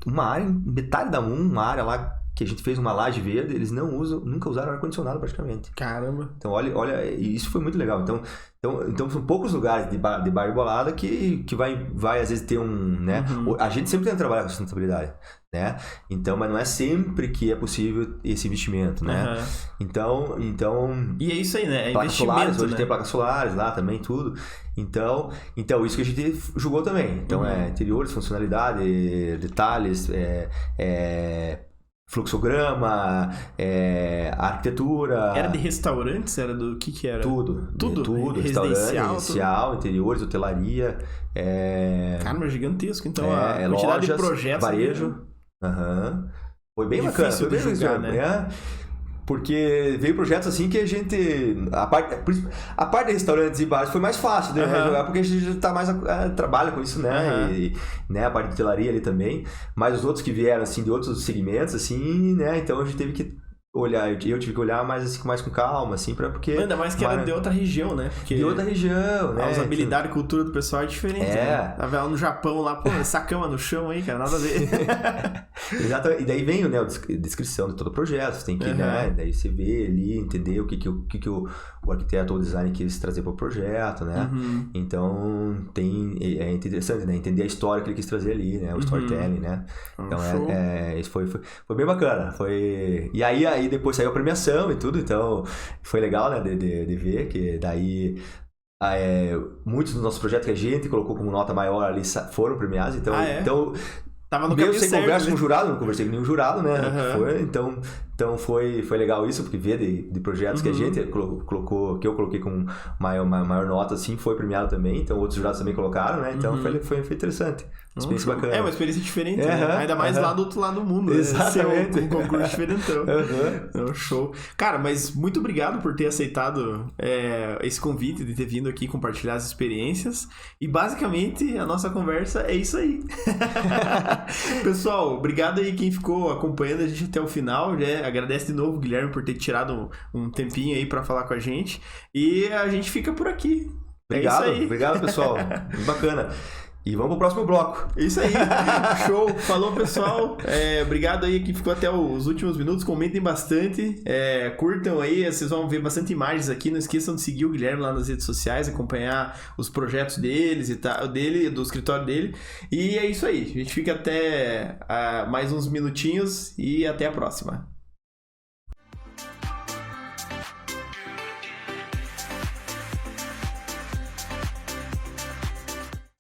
uma área, metade da Moon, uma área lá que a gente fez uma laje verde, eles nunca usaram ar-condicionado praticamente. Caramba. Então, olha, isso foi muito legal. Então são poucos lugares de bar e bolada que vai às vezes ter né? A gente sempre tem que trabalhar com sustentabilidade, né? Então, mas não é sempre que é possível esse investimento, né? Então... E é isso aí, né? É placas investimento, solares, hoje né? tem placas solares lá também, tudo. Então isso que a gente julgou também. Então, interiores, funcionalidade, detalhes, fluxograma, arquitetura... Era de restaurantes? Era do que era? Tudo. Residencial, interiores, hotelaria. Caramba, gigantesco. Então, a quantidade lojas, de projetos... varejo. Foi bem bacana. Foi bem julgar, né? Porque veio projetos assim que a gente... A parte de restaurantes e bares foi mais fácil de jogar, porque a gente já tá mais trabalha com isso, né? E né, a parte de hotelaria ali também. Mas os outros que vieram, assim, de outros segmentos, assim, né? Então a gente teve que olhar, eu tive que olhar mais com calma, assim, porque... Ainda mais que era de outra região, né? Porque de outra região, né? A usabilidade e cultura do pessoal é diferente, né? Tava lá no Japão, lá, essa cama no chão aí, cara, nada a ver. Exato. E daí vem, né, a descrição de todo o projeto, você tem que, né, daí você vê ali, entender o que o arquiteto ou o designer quis trazer para o projeto, né? Então, é interessante, né? Entender a história que ele quis trazer ali, né? O storytelling, né? Então, isso foi bem bacana. E aí depois saiu a premiação e tudo, então foi legal, né? De ver que daí... muitos dos nossos projetos que a gente colocou como nota maior ali foram premiados, então tava no mesmo sem certo, conversa né? com o jurado, não conversei com nenhum jurado, né? Então foi legal isso, porque ver de projetos que a gente colocou, que eu coloquei com maior nota, assim, foi premiado também, então outros jurados também colocaram, né? Então foi interessante. Uma experiência bacana. É uma experiência diferente, né? Ainda mais lá do outro lado do mundo. Exatamente. Um concurso diferentão. Show. Cara, mas muito obrigado por ter aceitado esse convite, de ter vindo aqui compartilhar as experiências. E basicamente a nossa conversa é isso aí. Pessoal, obrigado aí quem ficou acompanhando a gente até o final. Agradece de novo, Guilherme, por ter tirado um tempinho aí pra falar com a gente. E a gente fica por aqui. Obrigado, pessoal. Bacana. E vamos pro próximo bloco. Isso aí. Show. Falou, pessoal. Obrigado aí que ficou até os últimos minutos. Comentem bastante. Curtam aí. Vocês vão ver bastante imagens aqui. Não esqueçam de seguir o Guilherme lá nas redes sociais, acompanhar os projetos deles e tal, do escritório dele. E é isso aí. A gente fica até mais uns minutinhos e até a próxima.